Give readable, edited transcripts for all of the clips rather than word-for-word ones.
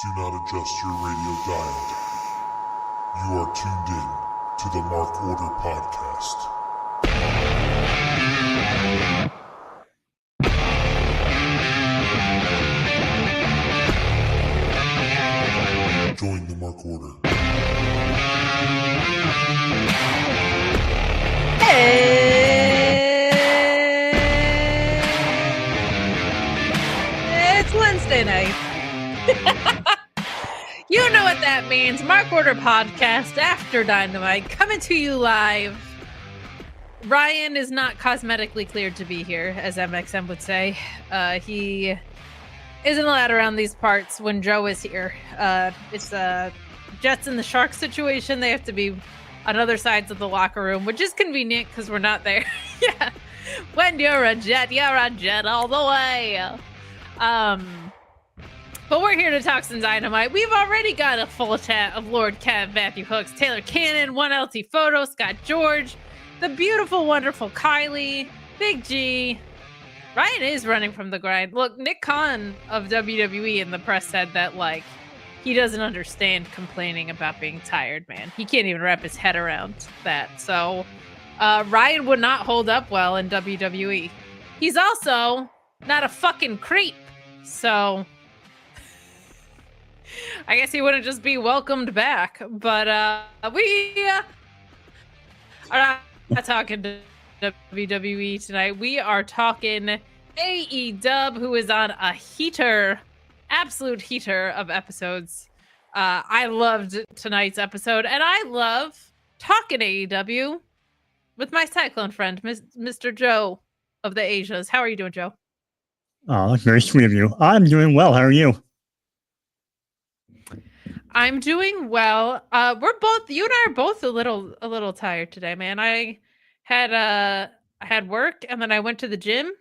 Do not adjust your radio dial. You are tuned in to the Mark Order Podcast. Join the Mark Order. It's Wednesday night. You know what that means. Mark Order Podcast after Dynamite coming to you live. Ryan is not cosmetically cleared to be here, as MXM would say. He isn't allowed around these parts when Joe is here. It's a Jets and the Sharks situation. They have to be on other sides of the locker room, which is convenient because we're not there. Yeah. When you're a Jet all the way. But we're here to talk some Dynamite. We've already got a full chat of Lord Kev, Matthew Hooks, Taylor Cannon, 1LT Photo, Scott George, the beautiful, wonderful Kylie, Big G. Ryan is running from the grind. Look, Nick Khan of WWE in the press said that, like, he doesn't understand complaining about being tired, man. He can't even wrap his head around that. So Ryan would not hold up well in WWE. He's also not a fucking creep. So I guess he wouldn't just be welcomed back. But we are not talking to WWE tonight. We are talking AEW, who is on a heater, absolute heater of episodes. I loved tonight's episode, and I love talking AEW with my Cyclone friend, Mr. Joe of the Asias. How are you doing, Joe? Oh, that's very sweet of you. I'm doing well. How are you? I'm doing well. You and I are both a little tired today, man. I had work, and then I went to the gym,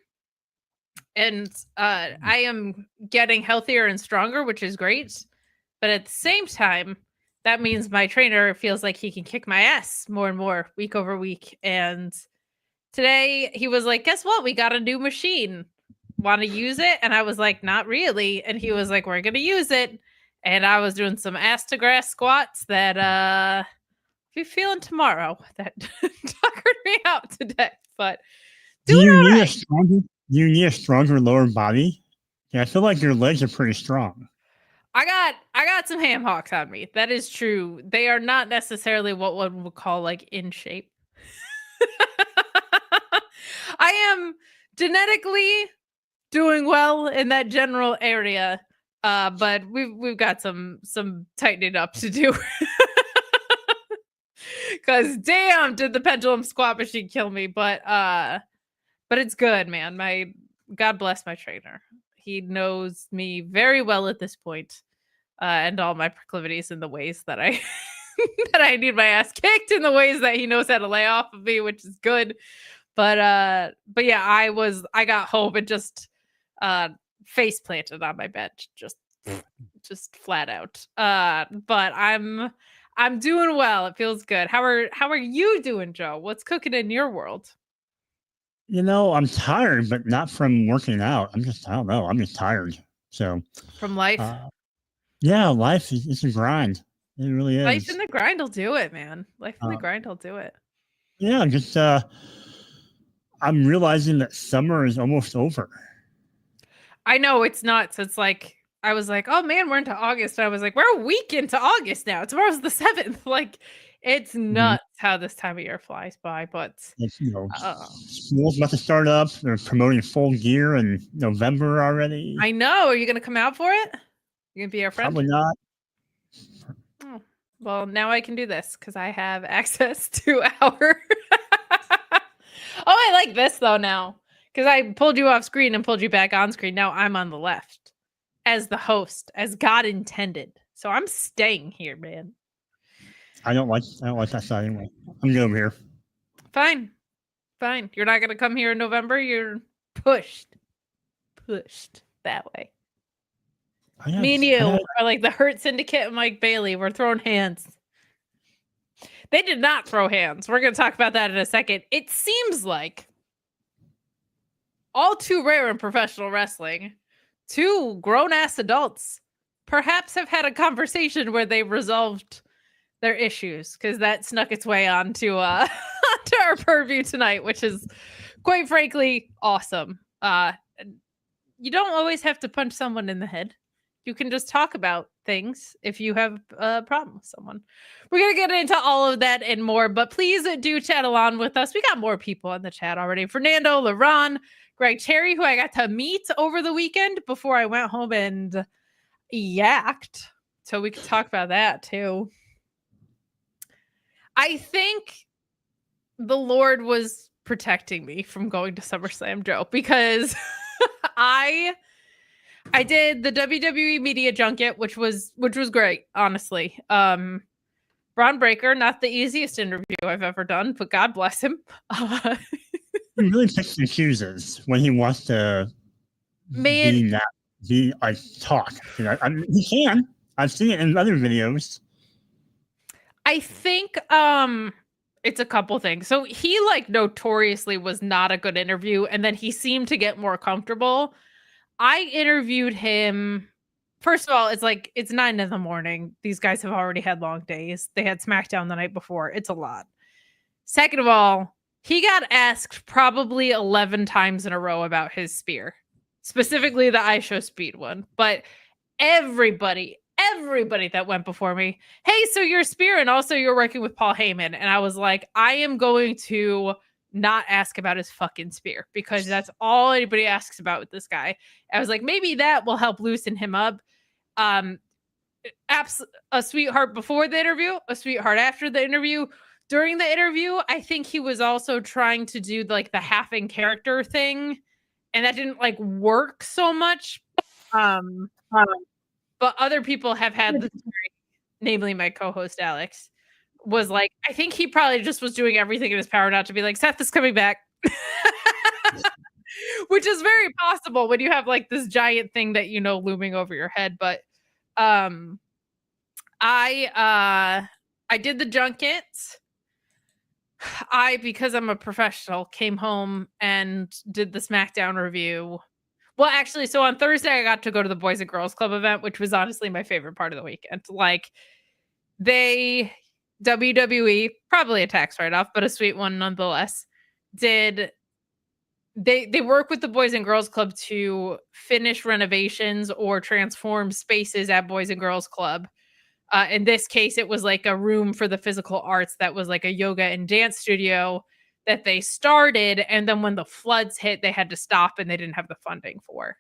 and I am getting healthier and stronger, which is great. But at the same time, that means my trainer feels like he can kick my ass more and more week over week. And today he was like, guess what? We got a new machine. Want to use it? And I was like, not really. And he was like, we're going to use it. And I was doing some ass to grass squats that I'll be feeling tomorrow. That tuckered me out today. But doing all right. You need a stronger lower body? Yeah, I feel like your legs are pretty strong. I got some ham hocks on me. That is true. They are not necessarily what one would call like in shape. I am genetically doing well in that general area. But we've got some tightening up to do. Cause damn, did the pendulum squat machine kill me? But it's good, man. God bless my trainer. He knows me very well at this point, and all my proclivities and the ways that I that I need my ass kicked, in the ways that he knows how to lay off of me, which is good. But yeah, I got home and just face planted on my bed, just flat out. But I'm doing well. It feels good. How are you doing, Joe? What's cooking in your world? You know, I'm tired, but not from working out. I don't know. I'm just tired. So From life? Yeah, life is a grind. It really is. Life in the grind will do it, man. Life in the grind will do it. Yeah, just I'm realizing that summer is almost over. I know, it's nuts. It's like, I was like, oh man, we're into August. And I was like, we're a week into August now. Tomorrow's the 7th. Like, it's nuts how this time of year flies by. But it's, school's about to start up. They're promoting Full Gear in November already. I know. Are you going to come out for it? You going to be our friend? Probably not. Oh, well, now I can do this because I have access to our... Oh, I like this though now. Because I pulled you off screen and pulled you back on screen. Now I'm on the left as the host, as God intended. So I'm staying here, man. I don't like that side anyway. I'm good over here. Fine. You're not gonna come here in November. You're pushed that way. Me and you are like the Hurt Syndicate and Mike Bailey. We're throwing hands. They did not throw hands. We're gonna talk about that in a second. It seems like all too rare in professional wrestling, two grown-ass adults perhaps have had a conversation where they resolved their issues, because that snuck its way onto onto our purview tonight, which is quite frankly awesome. You don't always have to punch someone in the head. You can just talk about things if you have a problem with someone. We're going to get into all of that and more, but please do chat along with us. We got more people in the chat already. Fernando, LaRon, Greg Cherry, who I got to meet over the weekend before I went home and yacked. So we could talk about that too. I think the Lord was protecting me from going to SummerSlam, Joe, because I did the WWE media junket, which was great, honestly. Braun Breaker, not the easiest interview I've ever done, but God bless him. He really picks and chooses when he wants to talk. You know, I mean, he can. I've seen it in other videos. I think it's a couple things. So he like notoriously was not a good interview, and then he seemed to get more comfortable. I interviewed him. First of all, it's 9 a.m. These guys have already had long days. They had SmackDown the night before. It's a lot. Second of all, he got asked probably 11 times in a row about his spear, specifically the I Show Speed one. But everybody that went before me, hey, so you're spear and also you're working with Paul Heyman. And I was like, I am going to not ask about his fucking spear, because that's all anybody asks about with this guy. I was like, maybe that will help loosen him up. A sweetheart before the interview, a sweetheart after the interview. During the interview, I think he was also trying to do like the half in character thing, and that didn't like work so much. But other people have had the story, namely my co-host Alex, was like, I think he probably just was doing everything in his power not to be like, Seth is coming back. Which is very possible when you have like this giant thing that you know looming over your head. But I did the junket. Because I'm a professional, came home and did the SmackDown review. Well, actually, so on Thursday, I got to go to the Boys and Girls Club event, which was honestly my favorite part of the weekend. Like, WWE, probably a tax write-off, but a sweet one nonetheless, they work with the Boys and Girls Club to finish renovations or transform spaces at Boys and Girls Club. In this case, it was like a room for the physical arts that was like a yoga and dance studio that they started. And then when the floods hit, they had to stop and they didn't have the funding for.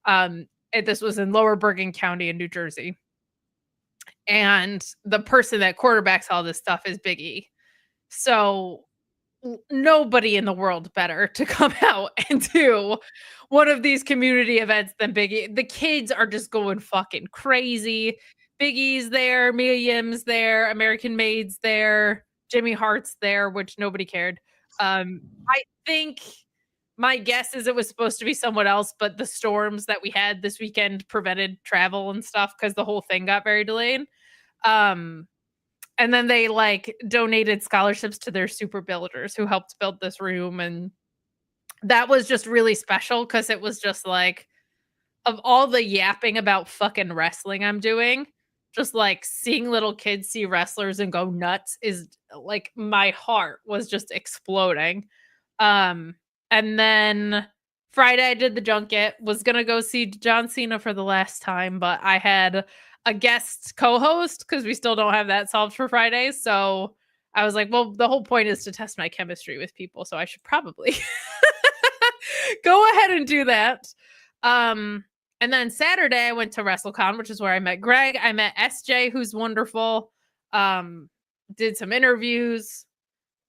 And this was in Lower Bergen County in New Jersey. And the person that quarterbacks all this stuff is Big E. So nobody in the world better to come out and do one of these community events than Big E. The kids are just going fucking crazy. Big E's there, Mia Yim's there, American Maid's there, Jimmy Hart's there, which nobody cared. I think my guess is it was supposed to be someone else, but the storms that we had this weekend prevented travel and stuff because the whole thing got very delayed. And then they like donated scholarships to their super builders who helped build this room. And that was just really special because it was just like, of all the yapping about fucking wrestling I'm doing, just like seeing little kids see wrestlers and go nuts is like, my heart was just exploding. And then Friday I did the junket, was going to go see John Cena for the last time, but I had a guest co-host because we still don't have that solved for Fridays. So I was like, well, the whole point is to test my chemistry with people. So I should probably go ahead and do that. And then Saturday I went to WrestleCon, which is where I met Greg. I met SJ, who's wonderful. Did some interviews.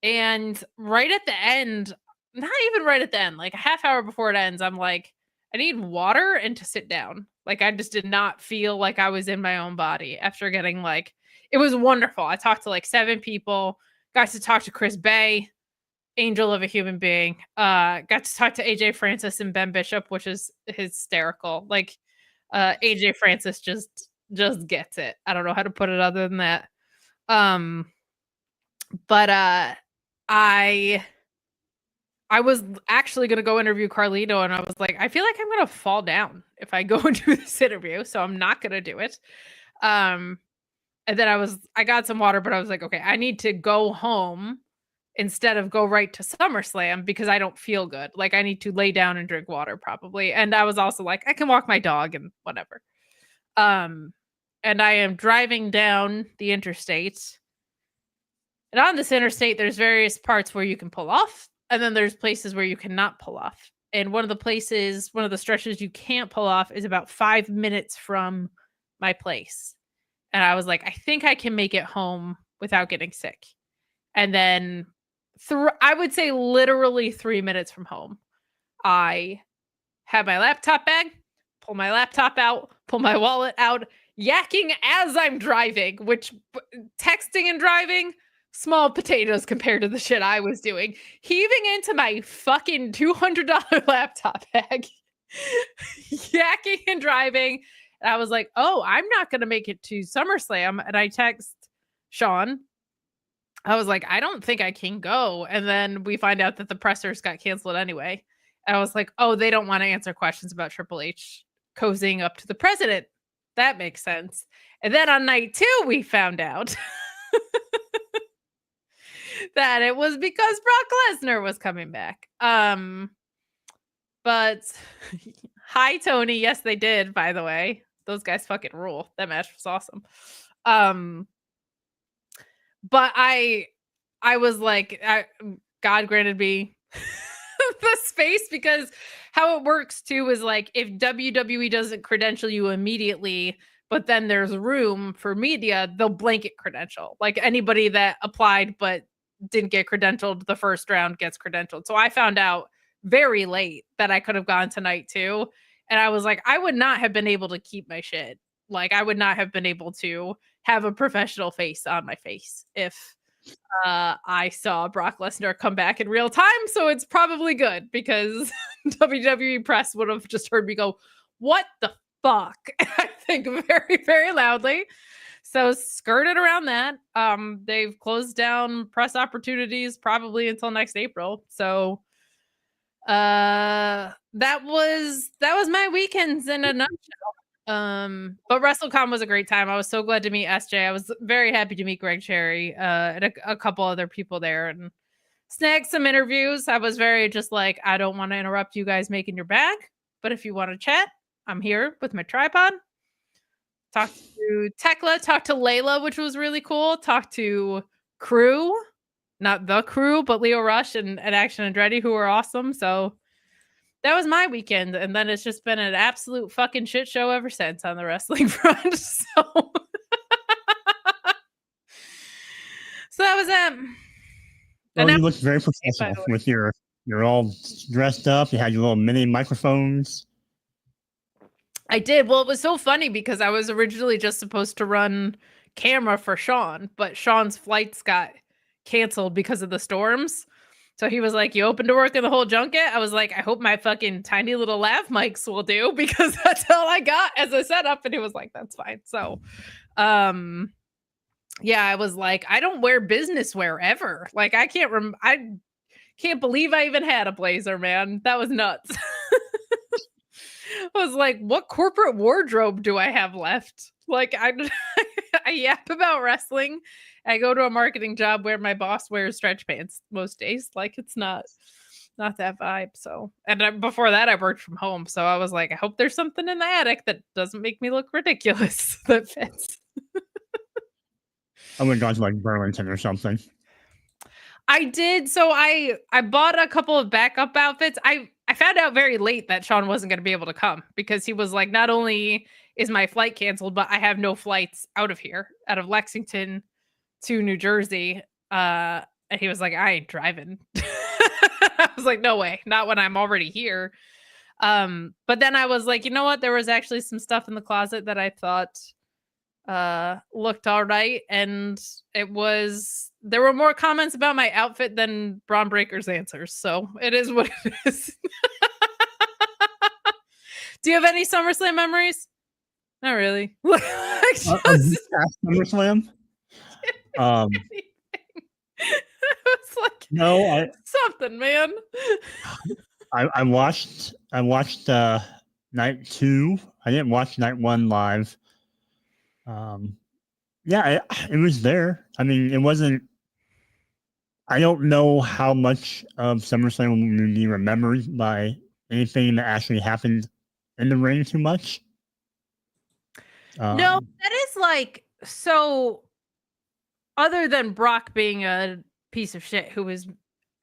And right at the end, not even right at the end, like a half hour before it ends, I'm like, I need water and to sit down. Like, I just did not feel like I was in my own body after getting like, it was wonderful. I talked to like 7 people, got to talk to Chris Bay, angel of a human being. Got to talk to AJ Francis and Ben Bishop, which is hysterical. Like, AJ Francis just gets it. I don't know how to put it other than that. But I I was actually going to go interview Carlito, and I was like, I feel like I'm going to fall down if I go and do this interview, so I'm not going to do it. And then I got some water, but I was like, okay, I need to go home instead of go right to SummerSlam because I don't feel good. Like, I need to lay down and drink water probably. And I was also like, I can walk my dog and whatever. And I am driving down the interstate. And on this interstate, there's various parts where you can pull off. And then there's places where you cannot pull off. And one of the stretches you can't pull off is about 5 minutes from my place. And I was like, I think I can make it home without getting sick. And then I would say literally 3 minutes from home, I have my laptop bag, pull my laptop out, pull my wallet out, yakking as I'm driving, which texting and driving, small potatoes compared to the shit I was doing, heaving into my fucking $200 laptop bag, yakking and driving. And I was like, oh, I'm not going to make it to SummerSlam. And I text Sean. I was like, I don't think I can go. And then we find out that the pressers got canceled anyway. And I was like, oh, they don't want to answer questions about Triple H cozying up to the president. That makes sense. And then on night 2, we found out that it was because Brock Lesnar was coming back. But hi, Tony. Yes, they did, by the way. Those guys fucking rule. That match was awesome. But I was like, God granted me the space, because how it works too is like, if WWE doesn't credential you immediately, but then there's room for media, they'll blanket credential. Like, anybody that applied but didn't get credentialed the first round gets credentialed. So I found out very late that I could have gone tonight too. And I was like, I would not have been able to keep my shit. Like, I would not have been able to have a professional face on my face if I saw Brock Lesnar come back in real time. So it's probably good, because WWE press would have just heard me go, what the fuck? I think very, very loudly. So skirted around that. They've closed down press opportunities probably until next April. So that was my weekends in a nutshell. But WrestleCon was a great time. I was so glad to meet SJ. I was very happy to meet Greg Cherry and a couple other people there, and snagged some interviews. I was very just like, I don't want to interrupt you guys making your bag, but if you want to chat, I'm here with my tripod. Talked to Tekla, talked to Layla, which was really cool. Talked to Crew, not the Crew, but Leo Rush and Action Andretti, who were awesome. So that was my weekend. And then it's just been an absolute fucking shit show ever since on the wrestling front. So that was it. Well, you looked very professional with you're all dressed up. You had your little mini microphones. I did. Well, it was so funny because I was originally just supposed to run camera for Sean, but Sean's flights got canceled because of the storms. So he was like, you open to work in the whole junket? I was like, I hope my fucking tiny little lav mics will do, because that's all I got as a setup. And he was like, that's fine. So, yeah, I was like, I don't wear business wear ever. Like, I can't believe I even had a blazer, man. That was nuts. I was like, what corporate wardrobe do I have left? Like, I yap about wrestling. I go to a marketing job where my boss wears stretch pants most days. Like, it's not that vibe. So, and before that, I worked from home. So I was like, I hope there's something in the attic that doesn't make me look ridiculous that fits. I would have gone to like Burlington or something. I did. So I bought a couple of backup outfits. I found out very late that Sean wasn't going to be able to come, because he was like, not only is my flight canceled, but I have no flights out of Lexington to New Jersey. And he was like, I ain't driving. I was like, no way, not when I'm already here. But then I was like, you know what? There was actually some stuff in the closet that I thought looked all right. And there were more comments about my outfit than Braun Breaker's answers. So it is what it is. Do you have any SummerSlam memories? Not really. SummerSlam? It's like No, something, man. I watched night 2. I didn't watch night 1 live. Yeah, it was there. I mean, it wasn't. I don't know how much of SummerSlam will be remembered by anything that actually happened in the ring too much. No, that is like so. Other than Brock being a piece of shit who was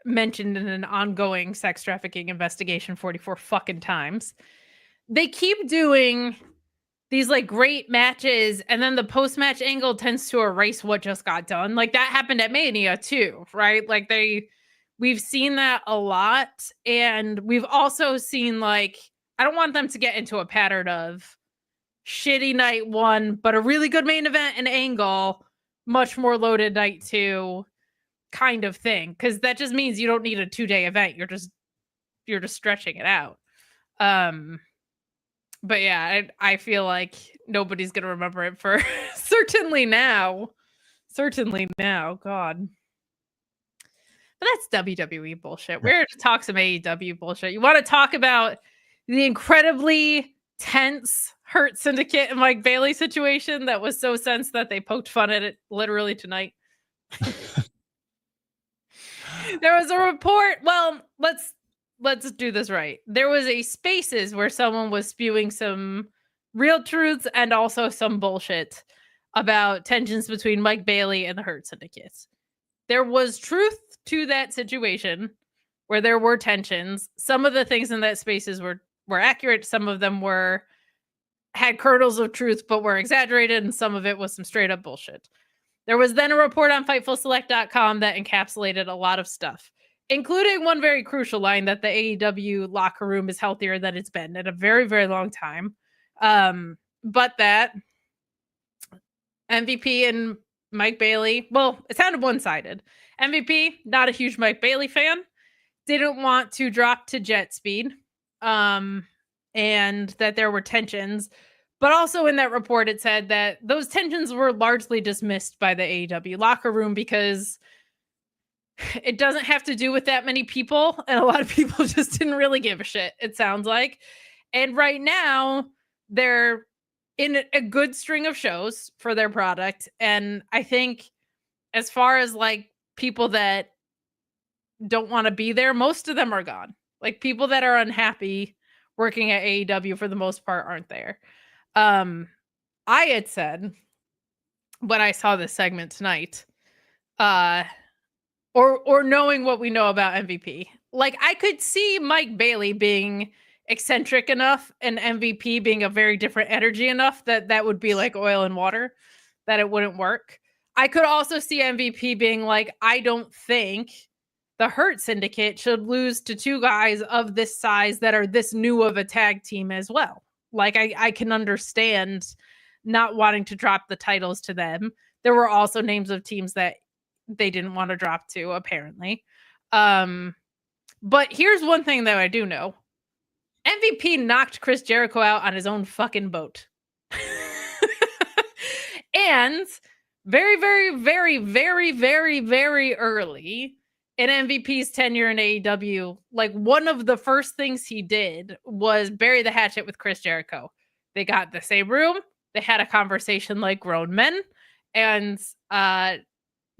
mentioned in an ongoing sex trafficking investigation 44 fucking times, they keep doing these like great matches, and then the post-match angle tends to erase what just got done. Like that happened at Mania too, right? Like we've seen that a lot, and we've also seen like I don't want them to get into a pattern of shitty night 1, but a really good main event and angle, much more loaded night 2 kind of thing, because that just means you don't need a 2-day event. You're just stretching it out. But yeah, I feel like nobody's gonna remember it for certainly now. God. But that's WWE bullshit. We're here to talk some AEW bullshit. You want to talk about the incredibly tense Hurt Syndicate and Mike Bailey situation that was so tense that they poked fun at it literally tonight? There was a report. Well, let's do this right. There was a Spaces where someone was spewing some real truths and also some bullshit about tensions between Mike Bailey and the Hurt Syndicate. There was truth to that situation where there were tensions. Some of the things in that Spaces were accurate. Some of them had kernels of truth but were exaggerated, and some of it was some straight up bullshit. There was then a report on FightfulSelect.com that encapsulated a lot of stuff, including one very crucial line that the AEW locker room is healthier than it's been in a very, very long time. But that MVP and Mike Bailey, well, it sounded one-sided. MVP, not a huge Mike Bailey fan, didn't want to drop to jet speed, and that there were tensions. But also in that report, it said that those tensions were largely dismissed by the AEW locker room because it doesn't have to do with that many people, and a lot of people just didn't really give a shit, it sounds like. And right now, they're in a good string of shows for their product, and I think as far as like people that don't want to be there, most of them are gone. Like people that are unhappy working at AEW for the most part aren't there. I had said when I saw this segment tonight, or knowing what we know about MVP, like I could see Mike Bailey being eccentric enough and MVP being a very different energy enough that would be like oil and water, that it wouldn't work. I could also see MVP being like, I don't think the Hurt Syndicate should lose to two guys of this size that are this new of a tag team as well. Like I can understand not wanting to drop the titles to them. There were also names of teams that they didn't want to drop to, apparently. But here's one thing that I do know. MVP knocked Chris Jericho out on his own fucking boat. And very, very, very, very, very, very early in MVP's tenure in AEW, like one of the first things he did was bury the hatchet with Chris Jericho. They got in the same room. They had a conversation like grown men. And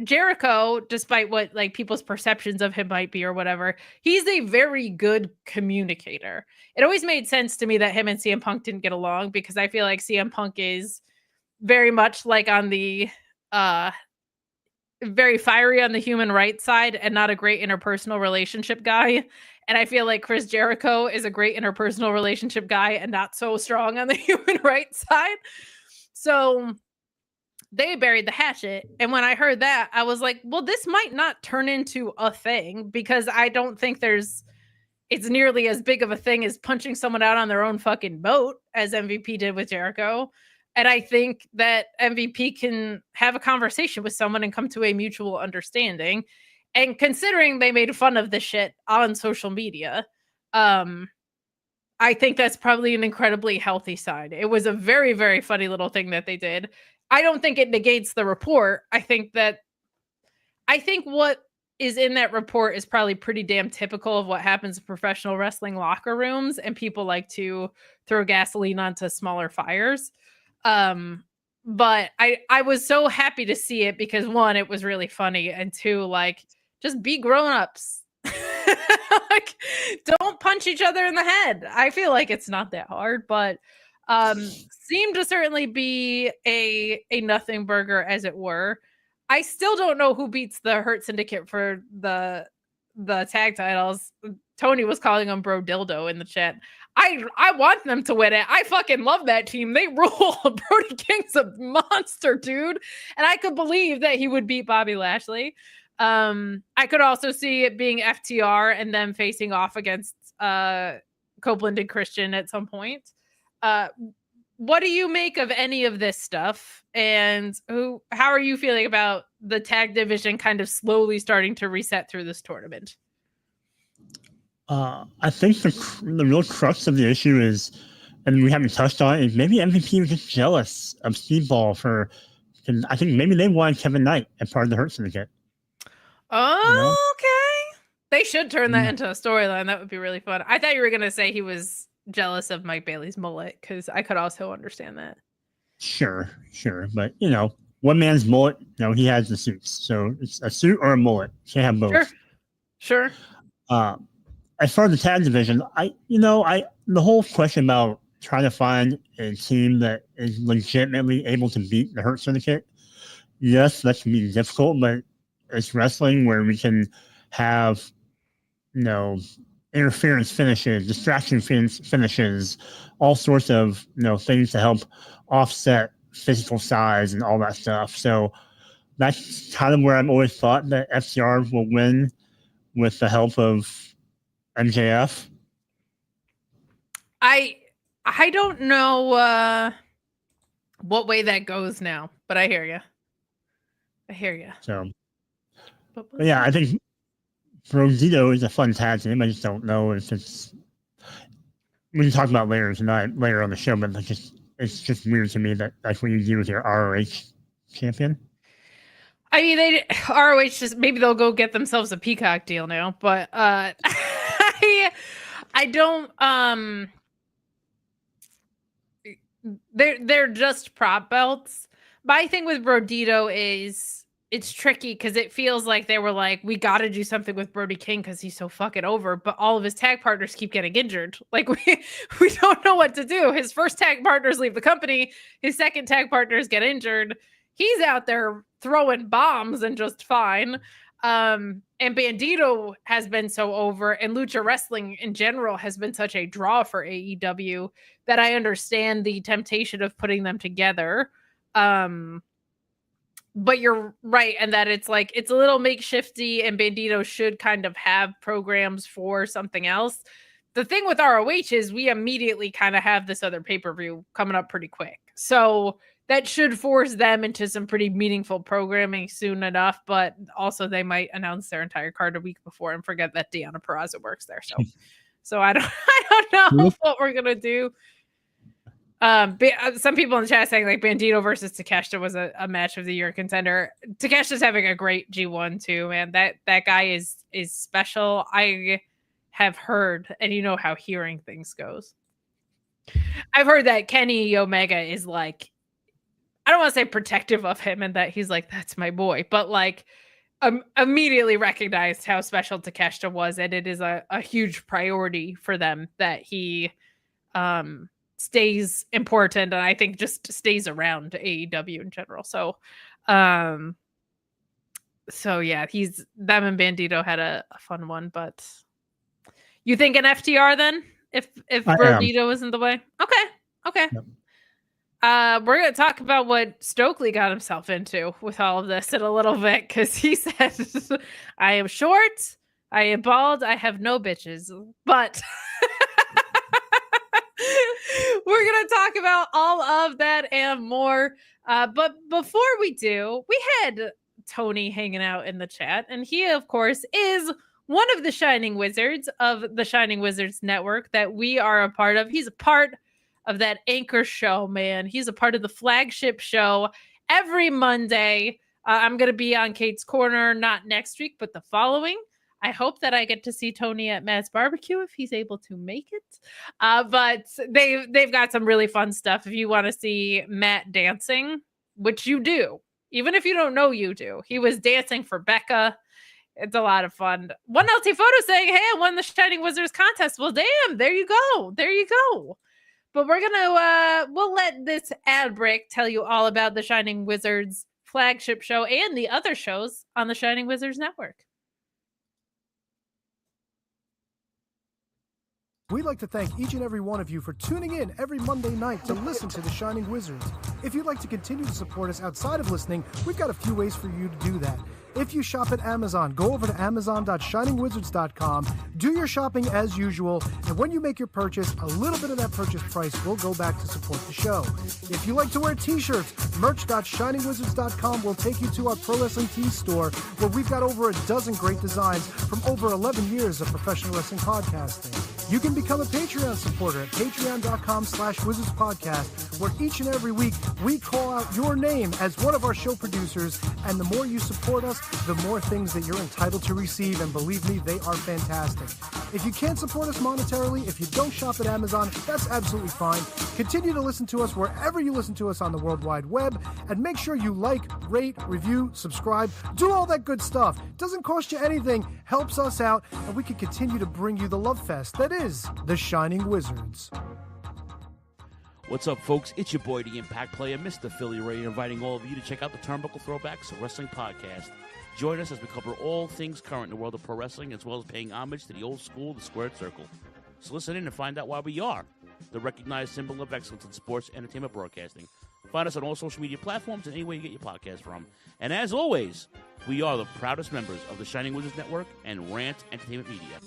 Jericho, despite what like people's perceptions of him might be or whatever, he's a very good communicator. It always made sense to me that him and CM Punk didn't get along, because I feel like CM Punk is very much like on the very fiery on the human rights side and not a great interpersonal relationship guy. And I feel like Chris Jericho is a great interpersonal relationship guy and not so strong on the human rights side. So they buried the hatchet. And when I heard that, I was like, well, this might not turn into a thing, because I don't think it's nearly as big of a thing as punching someone out on their own fucking boat as MVP did with Jericho. And I think that MVP can have a conversation with someone and come to a mutual understanding. And considering they made fun of this shit on social media, I think that's probably an incredibly healthy sign. It was a very, very funny little thing that they did. I don't think it negates the report. I think what is in that report is probably pretty damn typical of what happens in professional wrestling locker rooms, and people like to throw gasoline onto smaller fires. But I was so happy to see it because one, it was really funny, and two, like, just be grown-ups. Like, don't punch each other in the head. I feel like it's not that hard, but seemed to certainly be a nothing burger, as it were. I still don't know who beats the Hurt Syndicate for the tag titles. Tony was calling them Bro Dildo in the chat. I want them to win it. I fucking love that team. They rule. Brody King's a monster, dude. And I could believe that he would beat Bobby Lashley. I could also see it being FTR and them facing off against Copeland and Christian at some point. What do you make of any of this stuff? And how are you feeling about the tag division kind of slowly starting to reset through this tournament? I think the real crux of the issue is, and we haven't touched on it, is maybe MVP was just jealous of Speedball because I think maybe they wanted Kevin Knight as part of the Hurt Syndicate. Oh, okay. They should turn that into a storyline. That would be really fun. I thought you were going to say he was jealous of Mike Bailey's mullet, because I could also understand that. Sure. But, one man's mullet, he has the suits. So it's a suit or a mullet. Can't have both. Sure. As far as the tag division, the whole question about trying to find a team that is legitimately able to beat the Hurt Syndicate, yes, that can be difficult, but it's wrestling where we can have, interference finishes, distraction finishes, all sorts of, things to help offset physical size and all that stuff. So that's kind of where I've always thought that FTR will win with the help of MJF. I don't know what way that goes now, but I hear you. So, but yeah, I think Rosito is a fun tag team. I just don't know if it's. We can talk about later on the show, but it's just weird to me that that's what you do with your ROH champion. I mean, ROH just maybe they'll go get themselves a Peacock deal now, but I don't. They're just prop belts. My thing with Brodito is it's tricky because it feels like they were like, we got to do something with Brody King because he's so fucking over, but all of his tag partners keep getting injured. Like we don't know what to do. His first tag partners leave the company. His second tag partners get injured. He's out there throwing bombs and just fine. And Bandito has been so over, and Lucha Wrestling in general has been such a draw for AEW that I understand the temptation of putting them together. But you're right, and that it's like it's a little makeshifty, and Bandito should kind of have programs for something else. The thing with ROH is we immediately kind of have this other pay-per-view coming up pretty quick. So that should force them into some pretty meaningful programming soon enough, but also they might announce their entire card a week before and forget that Deanna Purrazzo works there. So I don't know what we're gonna do. Some people in the chat saying like Bandito versus Takeshita was a match of the year contender. Takeshita's having a great G1 too, man. That guy is special. I have heard, and you know how hearing things goes. I've heard that Kenny Omega is like, I don't want to say protective of him and that he's like, that's my boy, but like immediately recognized how special Takeshita was, and it is a huge priority for them that he stays important, and I think just stays around AEW in general. So yeah, them and Bandito had a fun one, but you think an FTR then? If Bandito isn't the way? Okay. Yep. We're going to talk about what Stokely got himself into with all of this in a little bit, because he said, I am short, I am bald, I have no bitches. But we're going to talk about all of that and more. But before we do, we had Tony hanging out in the chat, and he, of course, is one of the Shining Wizards of the Shining Wizards Network that we are a part of. He's a part of that anchor show, man. He's a part of the flagship show every Monday. I'm going to be on Kate's Corner, not next week, but the following. I hope that I get to see Tony at Matt's barbecue if he's able to make it. But they've got some really fun stuff. If you want to see Matt dancing, which you do, even if you don't know you do. He was dancing for Becca. It's a lot of fun. One LT photo saying, hey, I won the Shining Wizards contest. Well, damn, there you go. There you go. But we'll let this ad break tell you all about the Shining Wizards flagship show and the other shows on the Shining Wizards Network. We'd like to thank each and every one of you for tuning in every Monday night to listen to The Shining Wizards. If you'd like to continue to support us outside of listening, we've got a few ways for you to do that. If you shop at Amazon, go over to amazon.shiningwizards.com, do your shopping as usual, and when you make your purchase, a little bit of that purchase price will go back to support the show. If you like to wear t-shirts, merch.shiningwizards.com will take you to our Pro Wrestling Tees store, where we've got over a dozen great designs from over 11 years of professional wrestling podcasting. You can become a Patreon supporter at patreon.com/wizardspodcast, where each and every week we call out your name as one of our show producers, and the more you support us, the more things that you're entitled to receive, and believe me, they are fantastic. If you can't support us monetarily, if you don't shop at Amazon, that's absolutely fine. Continue to listen to us wherever you listen to us on the World Wide Web, and make sure you like, rate, review, subscribe, do all that good stuff. Doesn't cost you anything, helps us out, and we can continue to bring you the love fest that is The Shining Wizards. What's up, folks? It's your boy, the Impact Player, Mr. Philly Ray, inviting all of you to check out the Turnbuckle Throwbacks Wrestling Podcast. Join us as we cover all things current in the world of pro wrestling, as well as paying homage to the old school, the Squared Circle. So listen in and find out why we are the recognized symbol of excellence in sports entertainment broadcasting. Find us on all social media platforms and anywhere you get your podcast from. And as always, we are the proudest members of the Shining Wizards Network and Rant Entertainment Media.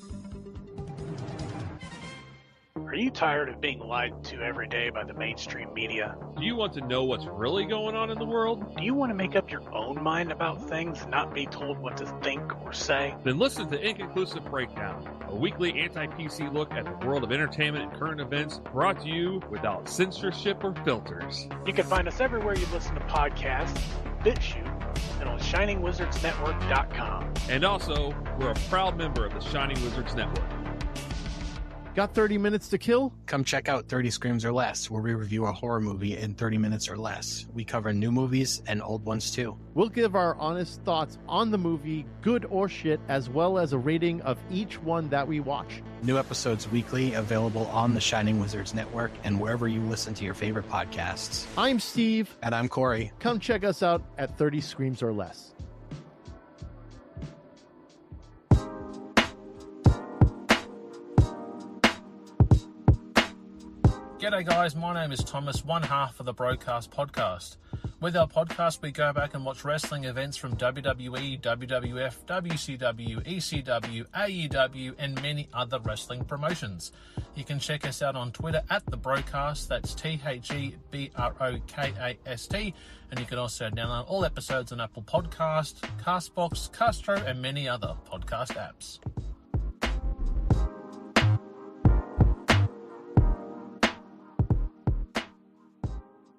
Are you tired of being lied to every day by the mainstream media? Do you want to know what's really going on in the world? Do you want to make up your own mind about things and not be told what to think or say? Then listen to Inconclusive Breakdown, a weekly anti-PC look at the world of entertainment and current events, brought to you without censorship or filters. You can find us everywhere you listen to podcasts, BitChute, and on ShiningWizardsNetwork.com. And also, we're a proud member of the Shining Wizards Network. Got 30 minutes to kill? Come check out 30 Screams or Less, where we review a horror movie in 30 minutes or less. We cover new movies and old ones too. We'll give our honest thoughts on the movie, good or shit, as well as a rating of each one that we watch. New episodes weekly, available on the Shining Wizards Network and wherever you listen to your favorite podcasts. I'm Steve. And I'm Corey. Come check us out at 30 Screams or Less. G'day guys, my name is Thomas, one half of the Broadcast Podcast. With our podcast, we go back and watch wrestling events from WWE, WWF, WCW, ECW, AEW, and many other wrestling promotions. You can check us out on Twitter at The Broadcast, that's TheBrokast, and you can also download all episodes on Apple Podcast, Castbox, Castro, and many other podcast apps.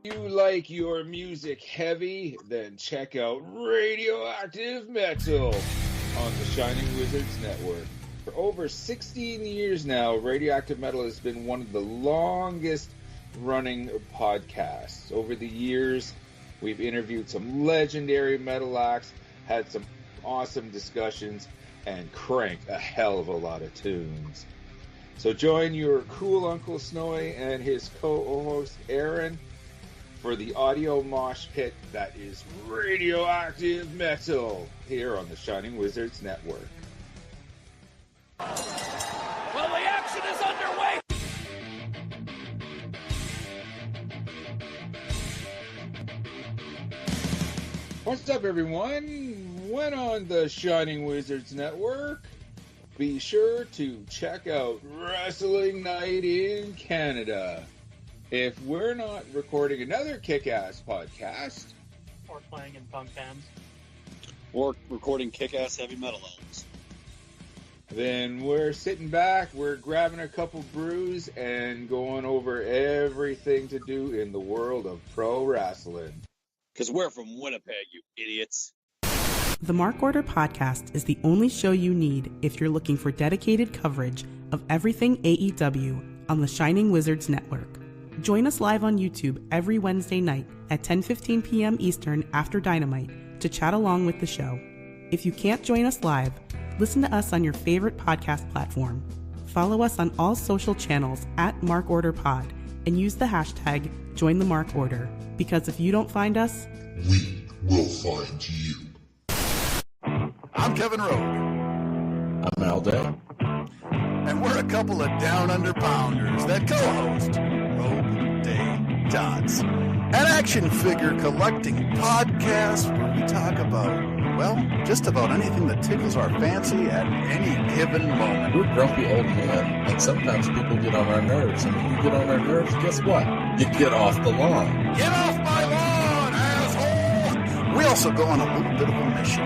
You like your music heavy? Then check out Radioactive Metal on the Shining Wizards Network. For over 16 years now, Radioactive Metal has been one of the longest running podcasts. Over the years, we've interviewed some legendary metal acts, had some awesome discussions, and cranked a hell of a lot of tunes. So join your cool Uncle Snowy and his co-host Aaron for the audio mosh pit that is Radioactive Metal here on the Shining Wizards Network. Well, the action is underway. What's up, everyone? When on the Shining Wizards Network, be sure to check out Wrestling Night in Canada. If we're not recording another kick-ass podcast, Or playing in punk bands, or recording kick-ass heavy metal albums, then we're sitting back, we're grabbing a couple brews, and going over everything to do in the world of pro wrestling. Because we're from Winnipeg, you idiots. The Mark Order Podcast is the only show you need if you're looking for dedicated coverage of everything AEW on the Shining Wizards Network. Join us live on YouTube every Wednesday night at 10:15 p.m. Eastern after Dynamite to chat along with the show. If you can't join us live, listen to us on your favorite podcast platform. Follow us on all social channels at Mark Order Pod and use the hashtag #JoinTheMarkOrder, because if you don't find us, we will find you. I'm Kevin Rowe. I'm Al Day. And we're a couple of down under pounders that co-host Rogue Day Dots, an action figure collecting podcast where we talk about, well, just about anything that tickles our fancy at any given moment. We're grumpy old men, and sometimes people get on our nerves. And when you get on our nerves, guess what? You get off the lawn. Get off my lawn, asshole! We also go on a little bit of a mission.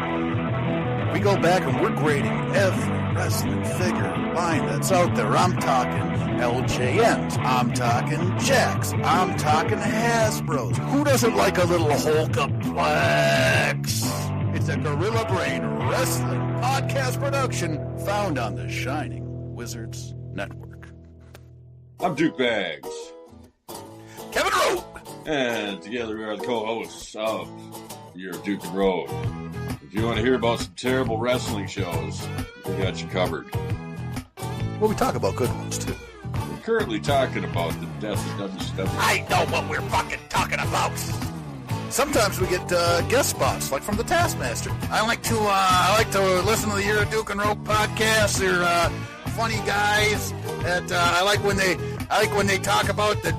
We go back and we're grading every wrestling figure line that's out there. I'm talking LJNs. I'm talking Jacks. I'm talking Hasbros. Who doesn't like a little Hulkaplex? It's a Gorilla Brain Wrestling podcast production found on the Shining Wizards Network. I'm Duke Bags. Kevin Rowe. And together we are the co-hosts of Your Duke and Road. If you want to hear about some terrible wrestling shows, we got you covered. Well, we talk about good ones, too. We're currently talking about the death of WCW. I know what we're fucking talking about. Sometimes we get guest spots, like from the Taskmaster. I like to listen to the Year of Duke and Rope podcast. They're funny guys. That I like when they talk about the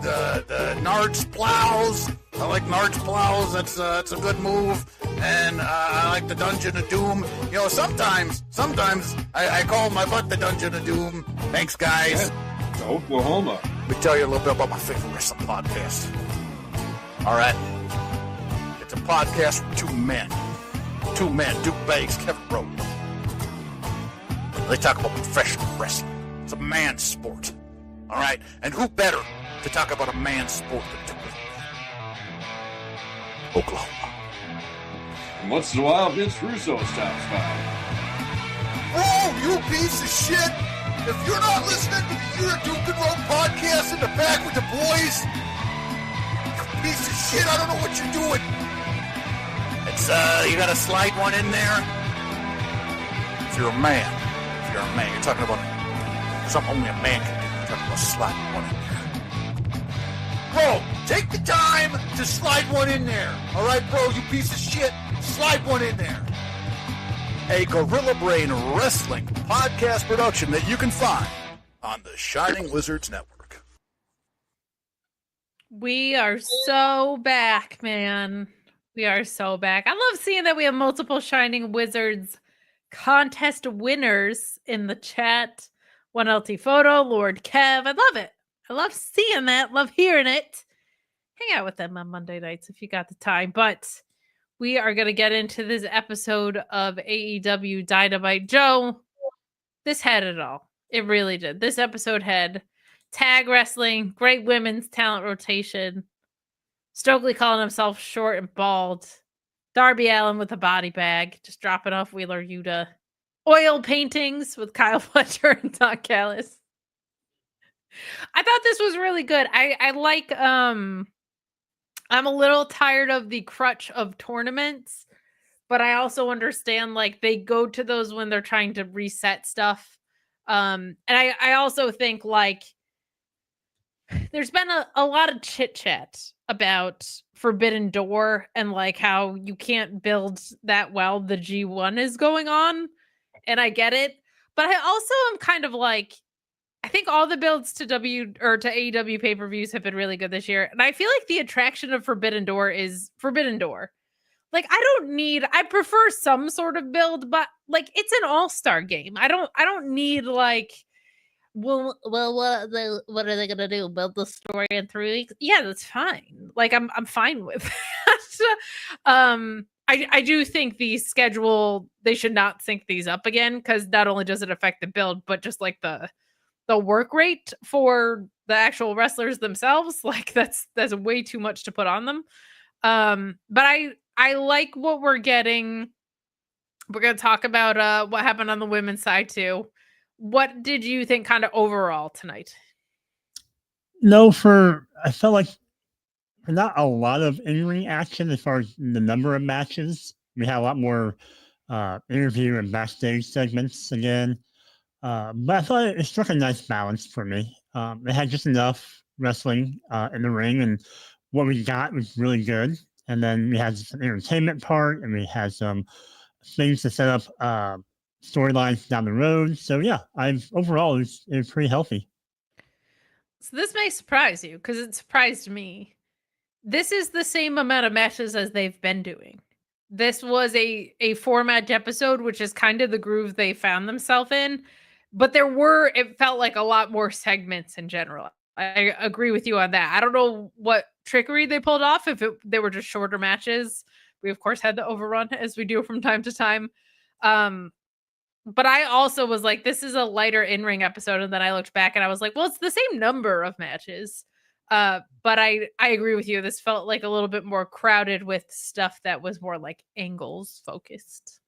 Nards plows. I like Nards plows. That's a good move. And I like the Dungeon of Doom. You know, sometimes I call my butt the Dungeon of Doom. Thanks, guys. Yeah, Oklahoma. Let me tell you a little bit about my favorite wrestling podcast. All right. It's a podcast with two men, Duke Bags, Kevin Rowe. They talk about professional wrestling. It's a man's sport. All right? And who better to talk about a man's sport than Duke? Oklahoma. And once in a while, Vince Russo stops by. Oh, you piece of shit! If you're not listening to the Year of Duke and Rope podcast in the back with the boys, you piece of shit, I don't know what you're doing. It's, you gotta slide one in there. If you're a man, you're talking about something only a man can do. You're talking about sliding one in there. Bro, take the time to slide one in there. All right, bro, you piece of shit. Slide one in there. A Gorilla Brain Wrestling podcast production that you can find on the Shining Wizards Network. We are so back, man. We are so back. I love seeing that we have multiple Shining Wizards contest winners in the chat. 1LT Photo, Lord Kev. I love it. I love seeing that. Love hearing it. Hang out with them on Monday nights if you got the time. But we are going to get into this episode of AEW Dynamite. Joe, this had it all. It really did. This episode had tag wrestling, great women's talent rotation, Stokely calling himself short and bald, Darby Allin with a body bag, just dropping off Wheeler Yuta, oil paintings with Kyle Fletcher and Don Callis. I thought this was really good. I like I'm a little tired of the crutch of tournaments, but I also understand like they go to those when they're trying to reset stuff. And I also think like there's been a lot of chit chat about Forbidden Door and like how you can't build that while the G1 is going on. And I get it, but I also am kind of like, I think all the builds to AEW pay-per-views have been really good this year. And I feel like the attraction of Forbidden Door is Forbidden Door. Like, I prefer some sort of build, but like it's an all-star game. I don't need like, well, what are they gonna do? Build the story in 3 weeks? Yeah, that's fine. Like I'm fine with that. I do think the schedule, they should not sync these up again, because not only does it affect the build, but just like the work rate for the actual wrestlers themselves, like that's way too much to put on them. But I like what we're getting. We're going to talk about what happened on the women's side too. What did you think kind of overall tonight? No, I felt like not a lot of in-ring action as far as the number of matches. We had a lot more interview and backstage segments again. But I thought it struck a nice balance for me. It had just enough wrestling in the ring, and what we got was really good. And then we had some entertainment part, and we had some things to set up storylines down the road. So yeah, overall it was pretty healthy. So this may surprise you because it surprised me. This is the same amount of matches as they've been doing. This was a 4-match episode, which is kind of the groove they found themselves in. But it felt like a lot more segments in general. I agree with you on that. I don't know what trickery they pulled off, if they were just shorter matches. We, of course, had the overrun, as we do from time to time. But I also was like, this is a lighter in-ring episode. And then I looked back and I was like, well, it's the same number of matches. But I agree with you. This felt like a little bit more crowded with stuff that was more like angles focused.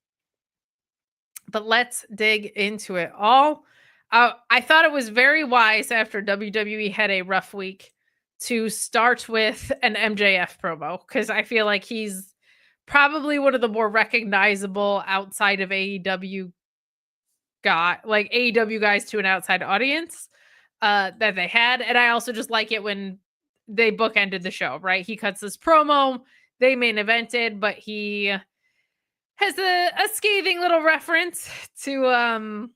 But let's dig into it all. I thought it was very wise after WWE had a rough week to start with an MJF promo, because I feel like he's probably one of the more recognizable outside of AEW guys to an outside audience that they had. And I also just like it when they bookended the show, right? He cuts this promo, they main evented, but he has a scathing little reference to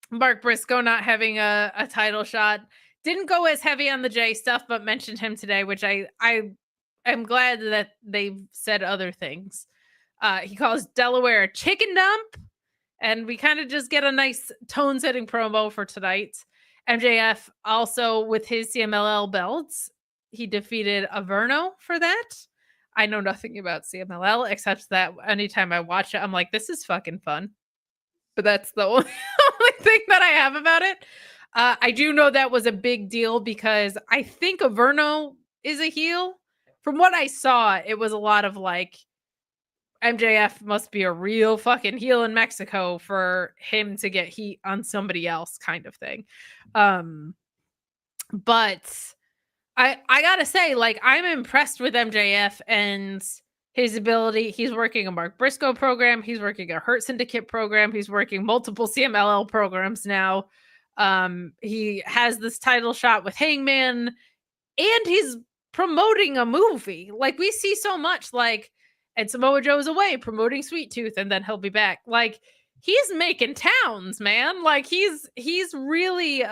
Mark Briscoe not having a title shot. Didn't go as heavy on the Jay stuff, but mentioned him today, which I am glad that they've said other things. He calls Delaware a chicken dump, and we kind of just get a nice tone-setting promo for tonight. MJF also, with his CMLL belts, he defeated Averno for that. I know nothing about CMLL except that anytime I watch it, I'm like, this is fucking fun. But that's the only thing that I have about it. I do know that was a big deal because I think Averno is a heel. From what I saw, it was a lot of like, MJF must be a real fucking heel in Mexico for him to get heat on somebody else kind of thing. But I gotta say, like, I'm impressed with MJF and his ability. He's working a Mark Briscoe program. He's working a Hurt Syndicate program. He's working multiple CMLL programs now. He has this title shot with Hangman, and he's promoting a movie. Like, we see so much, like, and Samoa Joe's away promoting Sweet Tooth, and then he'll be back. Like, he's making towns, man. Like, he's really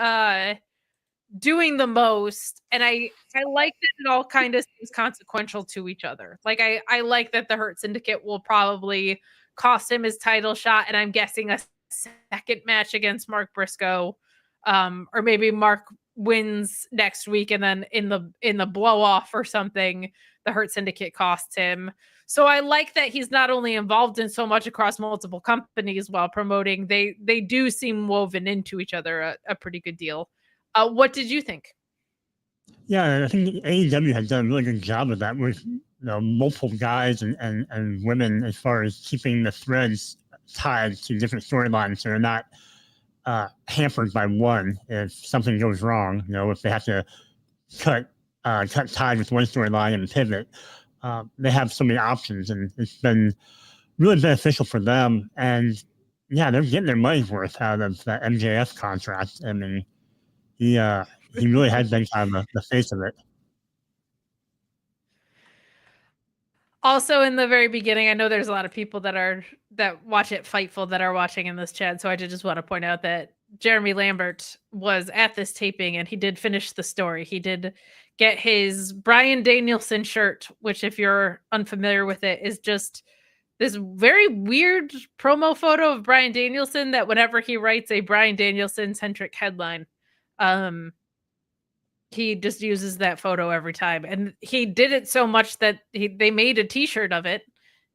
doing the most. And I like that it all kind of seems consequential to each other. Like, I like that the Hurt Syndicate will probably cost him his title shot, and I'm guessing a second match against Mark Briscoe. Or maybe Mark wins next week, and then in the blow off or something, the Hurt Syndicate costs him. So I like that he's not only involved in so much across multiple companies while promoting, they do seem woven into each other a pretty good deal. What did you think? Yeah, I think AEW has done a really good job of that with multiple guys and women as far as keeping the threads tied to different storylines, so they're not hampered by one if something goes wrong. If they have to cut ties with one storyline and pivot, they have so many options, and it's been really beneficial for them. And yeah, they're getting their money's worth out of that MJF contract. I mean, he really has been kind of the face of it. Also, in the very beginning, I know there's a lot of people that watch it Fightful that are watching in this chat. So I just want to point out that Jeremy Lambert was at this taping, and he did finish the story. He did get his Bryan Danielson shirt, which, if you're unfamiliar with it, is just this very weird promo photo of Bryan Danielson that whenever he writes a Bryan Danielson centric headline, he just uses that photo every time. And he did it so much that they made a t-shirt of it,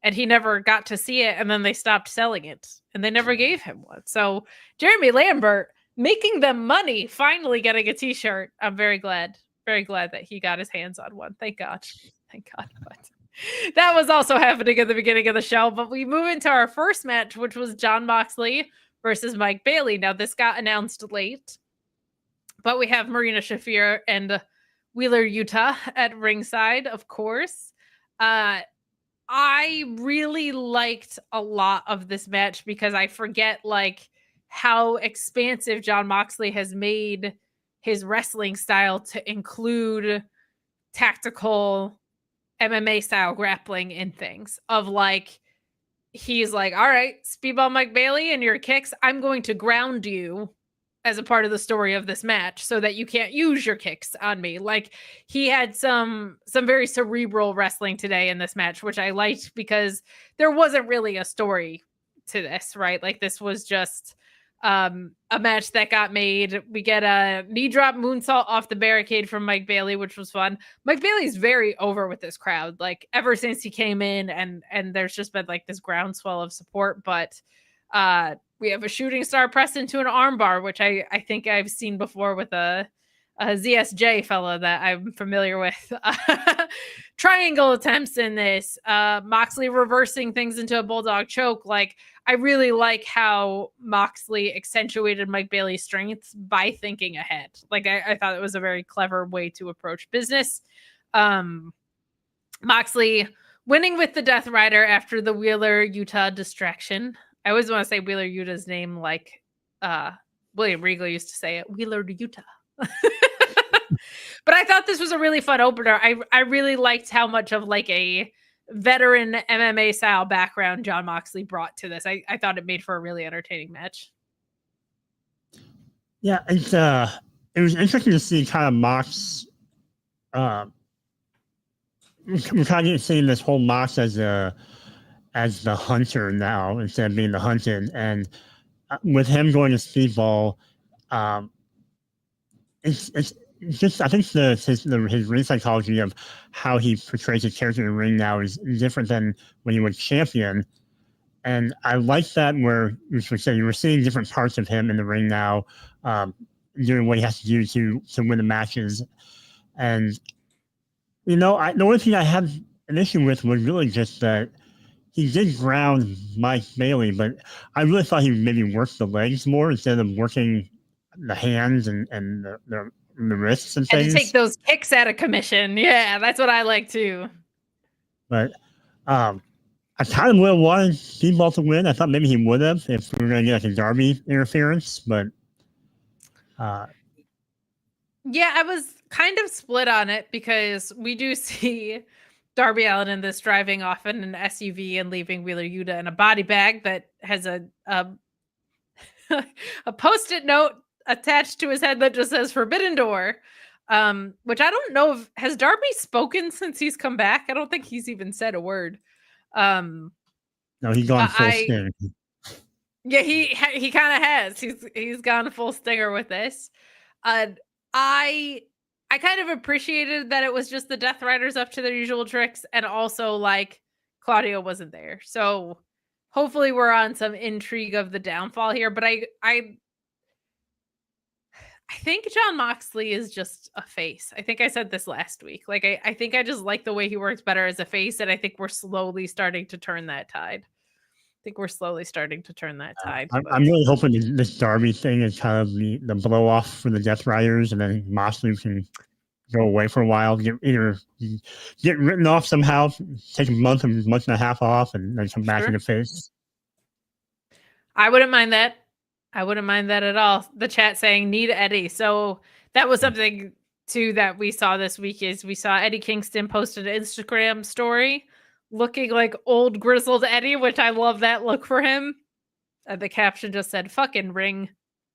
and he never got to see it. And then they stopped selling it, and they never gave him one. So Jeremy Lambert making them money, finally getting a t-shirt. I'm very glad. very glad that he got his hands on one. Thank God. Thank God. But that was also happening at the beginning of the show. But we move into our first match, which was Jon Moxley versus Mike Bailey. Now, this got announced late, but we have Marina Shafir and Wheeler Yuta at ringside, of course. I really liked a lot of this match because I forget like how expansive Jon Moxley has made his wrestling style to include tactical MMA style grappling in things of like, he's like, all right, Speedball Mike Bailey and your kicks, I'm going to ground you as a part of the story of this match so that you can't use your kicks on me. Like he had some very cerebral wrestling today in this match, which I liked because there wasn't really a story to this, right? Like this was just a match that got made. We get a knee drop moonsault off the barricade from Mike Bailey, which was fun. Mike Bailey's very over with this crowd, like ever since he came in, and there's just been like this groundswell of support. But we have a shooting star press into an armbar, which I think I've seen before with a ZSJ fella that I'm familiar with. Triangle attempts in this. Moxley reversing things into a bulldog choke. Like, I really like how Moxley accentuated Mike Bailey's strengths by thinking ahead. Like, I thought it was a very clever way to approach business. Moxley winning with the Death Rider after the Wheeler Yuta distraction. I always want to say Wheeler Yuta's name like William Regal used to say it, Wheeler Yuta. But I thought this was a really fun opener. I really liked how much of like a veteran MMA style background Jon Moxley brought to this. I thought it made for a really entertaining match. Yeah, it was interesting to see kind of Mox. We're kind of seeing this whole Mox as the hunter now instead of being the hunted, and with him going to Speedball, it's just, I think his ring psychology of how he portrays his character in the ring now is different than when he was champion. And I like that where you were seeing different parts of him in the ring now, doing what he has to do to win the matches. And, the only thing I had an issue with was really just that he did ground Mike Bailey, but I really thought he maybe worked the legs more instead of working the hands and the wrists and things. And to take those kicks out of commission. Yeah, that's what I like too. But I kind of would have wanted Speedball to win. I thought maybe he would have if we were going to get like a Darby interference, but yeah, I was kind of split on it because we do see Darby Allin in this driving off in an SUV and leaving Wheeler Yuta in a body bag that has a Post-it note attached to his head that just says Forbidden Door, which I don't know if has Darby spoken since he's come back. I don't think he's even said a word. No, he's gone full stinger. Yeah, he kind of has. He's gone full stinger with this. I kind of appreciated that it was just the Death Riders up to their usual tricks, and also like Claudio wasn't there, so hopefully we're on some intrigue of the downfall here. But I think Jon Moxley is just a face. I think I said this last week. Like, I think I just like the way he works better as a face, and I think we're slowly starting to turn that tide. I'm really hoping this Darby thing is kind of the blow off for the Death Riders, and then Moxley can go away for a while, get written off somehow, take a month and a half off, and then come back in the face. I wouldn't mind that. At all. The chat saying need Eddie. So that was something too that we saw this week. Is we saw Eddie Kingston posted an Instagram story looking like old grizzled Eddie, which I love that look for him. The caption just said "fucking ring."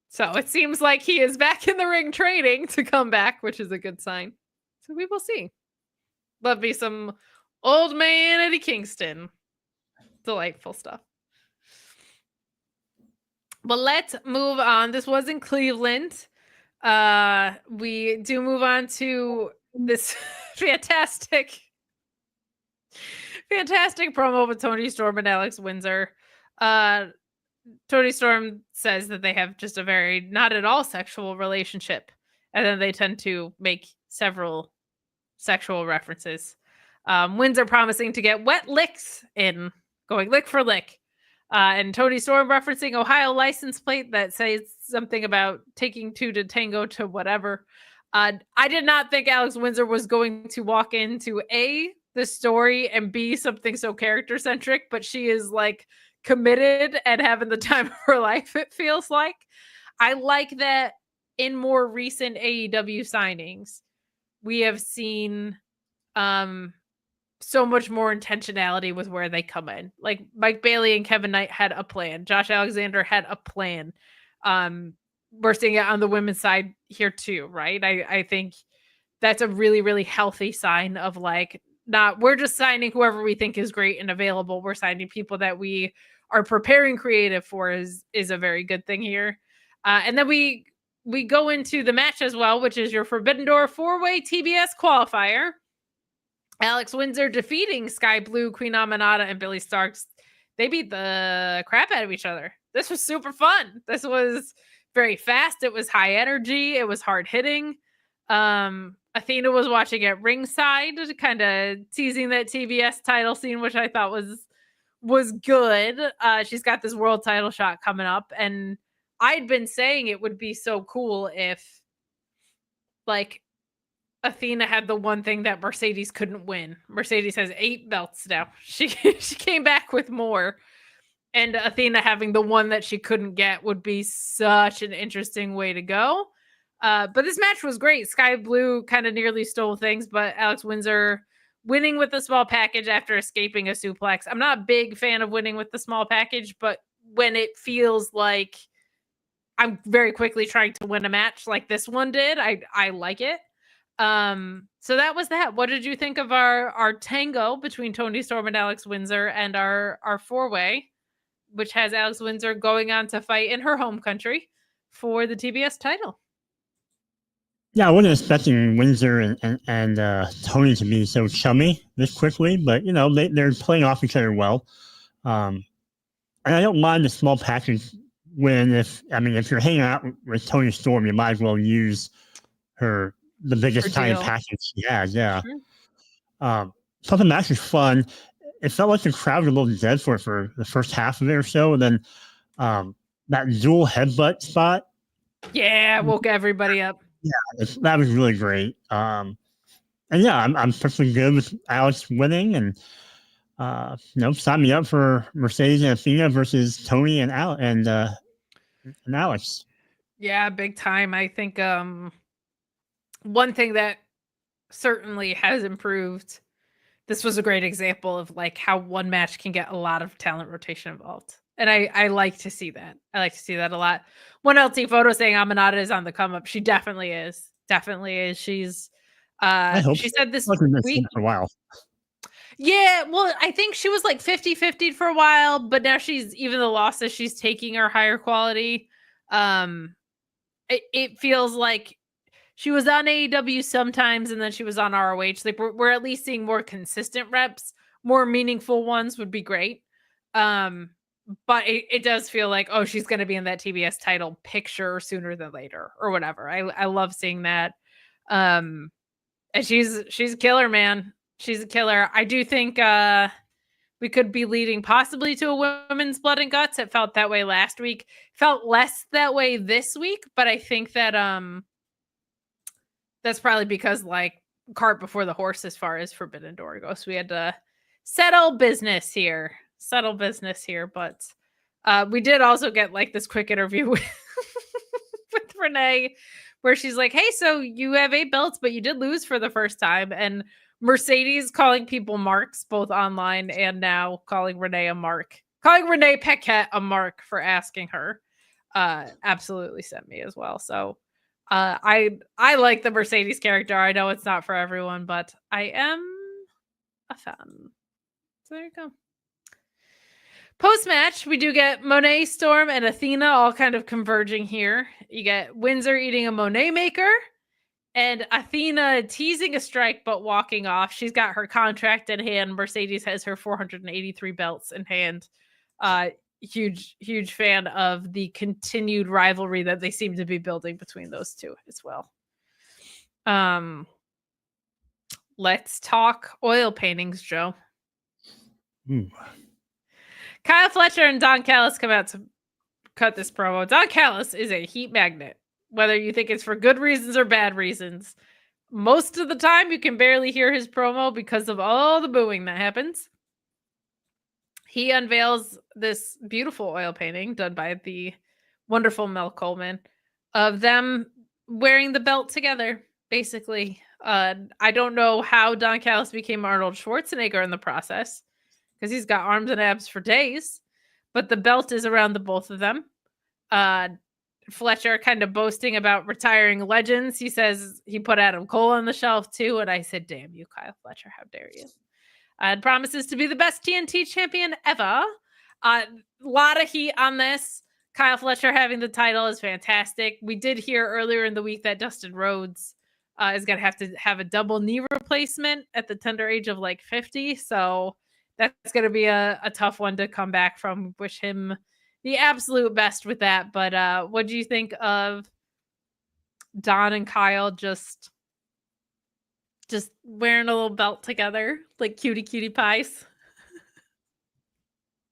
So it seems like he is back in the ring training to come back, which is a good sign. So we will see. Love me some old man Eddie Kingston. Delightful stuff. But let's move on. This was in Cleveland. We do move on to this fantastic promo with Tony Storm and Alex Windsor. Tony Storm says that they have just a very not at all sexual relationship. and then they tend to make several sexual references. Windsor promising to get wet licks in, going lick for lick. And Tony Storm referencing Ohio license plate that says something about taking two to tango to whatever. I did not think Alex Windsor was going to walk into A, the story, and B, something so character centric, but she is like committed and having the time of her life, it feels like. I like that in more recent AEW signings, we have seen so much more intentionality with where they come in. Like Mike Bailey and Kevin Knight had a plan. Josh Alexander had a plan. We're seeing it on the women's side here too, right? I think that's a really, really healthy sign of like, not we're just signing whoever we think is great and available. We're signing people that we are preparing creative for is a very good thing here. And then we go into the match as well, which is your Forbidden Door 4-way TBS qualifier. Alex Windsor defeating Sky Blue, Queen Aminata, and Billy Starks. They beat the crap out of each other. This was super fun. This was very fast. It was high energy. It was hard hitting. Athena was watching at ringside, kind of teasing that TBS title scene, which I thought was good. She's got this world title shot coming up, and I'd been saying it would be so cool if, like, Athena had the one thing that Mercedes couldn't win. Mercedes has 8 belts now. She came back with more. And Athena having the one that she couldn't get would be such an interesting way to go. But this match was great. Sky Blue kind of nearly stole things, but Alex Windsor winning with the small package after escaping a suplex. I'm not a big fan of winning with the small package, but when it feels like I'm very quickly trying to win a match like this one did, I like it. So that was that. What did you think of our tango between Tony Storm and Alex Windsor and our 4-way, which has Alex Windsor going on to fight in her home country for the TBS title? Yeah, I wasn't expecting Windsor and Tony to be so chummy this quickly, but you know they're playing off each other well. And I don't mind the small package win if you're hanging out with Tony Storm, you might as well use the biggest time package she has. Yeah. Sure. Thought the match was fun. It felt like the crowd was a little dead for the first half of it or so, and then that dual headbutt spot. Yeah, woke everybody up. Yeah, that was really great. And yeah, I'm perfectly good with Alex winning, and sign me up for Mercedes and Athena versus Tony and Alex. Yeah, big time. I think one thing that certainly has improved. This was a great example of like how one match can get a lot of talent rotation involved. And I like to see that. I like to see that a lot. One LT photo saying Aminata is on the come up. She definitely is. Definitely is. She's she said this week for a while. Yeah, well, I think she was like 50-50 for a while, but now she's, even the losses, she's taking her higher quality. It feels like she was on AEW sometimes, and then she was on ROH. Like we're at least seeing more consistent reps, more meaningful ones would be great. But it does feel like, oh, she's going to be in that TBS title picture sooner than later or whatever. I love seeing that. And she's a killer, man. She's a killer. I do think we could be leading possibly to a women's blood and guts. It felt that way last week. Felt less that way this week, but I think that that's probably because like cart before the horse as far as Forbidden Door goes. So we had to settle business here. But we did also get like this quick interview with Renee where she's like, hey, so you have 8 belts, but you did lose for the first time. And Mercedes calling people marks, both online and now calling Renee a mark. Calling Renee Paquette a mark for asking her. Absolutely sent me as well. So I like the Mercedes character. I know it's not for everyone, but I am a fan. So there you go. Post-match, we do get Monet, Storm, and Athena all kind of converging here. You get Windsor eating a Monet maker, and Athena teasing a strike but walking off. She's got her contract in hand. Mercedes has her 483 belts in hand. Huge fan of the continued rivalry that they seem to be building between those two as well. Let's talk oil paintings, Joe. Ooh. Kyle Fletcher and Don Callis come out to cut this promo. Don Callis is a heat magnet, whether you think it's for good reasons or bad reasons. Most of the time, you can barely hear his promo because of all the booing that happens. He unveils this beautiful oil painting done by the wonderful Mel Coleman of them wearing the belt together, basically. I don't know how Don Callis became Arnold Schwarzenegger in the process, because he's got arms and abs for days, but the belt is around the both of them. Fletcher kind of boasting about retiring legends. He says he put Adam Cole on the shelf too, and I said, damn you, Kyle Fletcher, how dare you. Promises to be the best TNT champion ever. A lot of heat on this. Kyle Fletcher having the title is fantastic. We did hear earlier in the week that Dustin Rhodes is going to have a double knee replacement at the tender age of like 50. So that's going to be a tough one to come back from. Wish him the absolute best with that. But what do you think of Don and Kyle just wearing a little belt together, like cutie pies?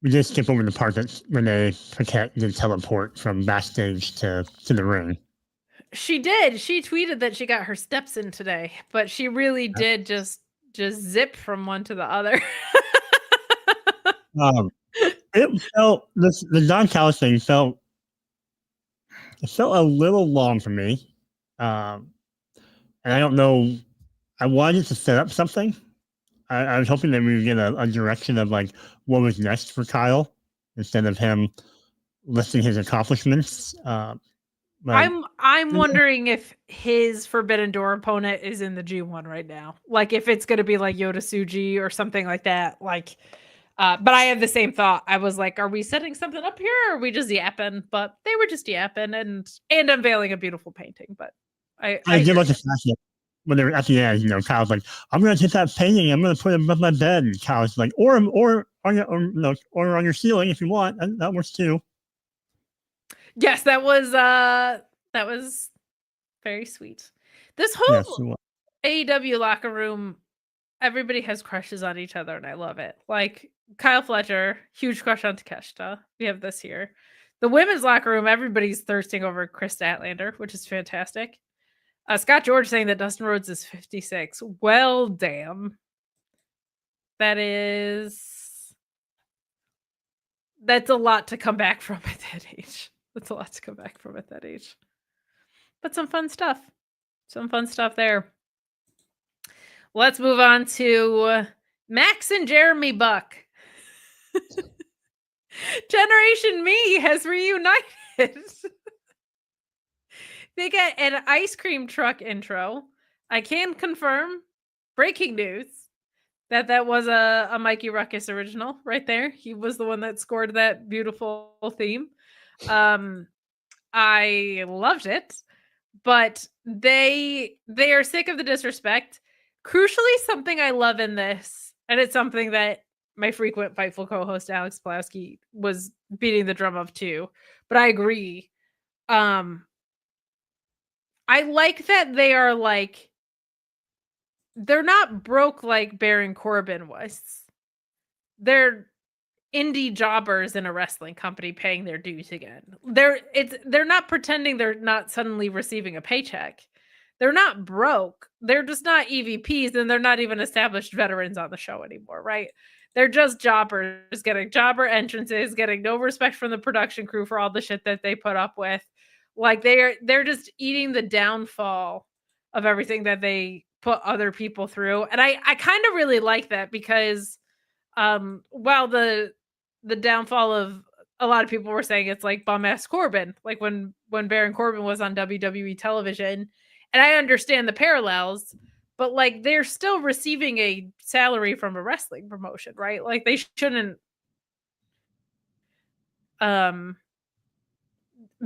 We just skip over the part that's when they protect the teleport from backstage to the ring. She did. She tweeted that she got her steps in today, but she really did just zip from one to the other. It felt the Don Callis thing felt a little long for me, and I don't know. I wanted to set up something. I was hoping that we would get a direction of like what was next for Kyle instead of him listing his accomplishments. I'm wondering if his Forbidden Door opponent is in the G1 right now. Like if it's going to be like Yota Tsuji or something like that. Like, but I have the same thought. I was like, are we setting something up here or are we just yapping? But they were just yapping and unveiling a beautiful painting. But I did like the fact that when they were at the end, Kyle's like, I'm going to take that painting, I'm going to put it above my bed. And Kyle's like, or on your ceiling if you want. That works too. Yes, that was very sweet. This whole AEW locker room, everybody has crushes on each other, and I love it. Like Kyle Fletcher, huge crush on Takeshita. We have this here. The women's locker room, everybody's thirsting over Chris Statlander, which is fantastic. Scott George saying that Dustin Rhodes is 56. Well, damn. That's a lot to come back from at that age. That's a lot to come back from at that age. But some fun stuff. Some fun stuff there. Let's move on to Max and Jeremy Buck. Generation Me has reunited. They get an ice cream truck intro. I can confirm, breaking news, that was a Mikey Ruckus original right there. He was the one that scored that beautiful theme. I loved it, but they are sick of the disrespect. Crucially, something I love in this, and it's something that my frequent Fightful co-host Alex Pulowski was beating the drum of too, but I agree. I like that they are like, they're not broke like Baron Corbin was. They're indie jobbers in a wrestling company paying their dues again. They're not pretending they're not suddenly receiving a paycheck. They're not broke. They're just not EVPs, and they're not even established veterans on the show anymore, right? They're just jobbers getting jobber entrances, getting no respect from the production crew for all the shit that they put up with. Like they're just eating the downfall of everything that they put other people through. And I kind of really like that because while the downfall of a lot of people were saying it's like bum ass Corbin, like when Baron Corbin was on WWE television, and I understand the parallels, but like they're still receiving a salary from a wrestling promotion, right? Like they shouldn't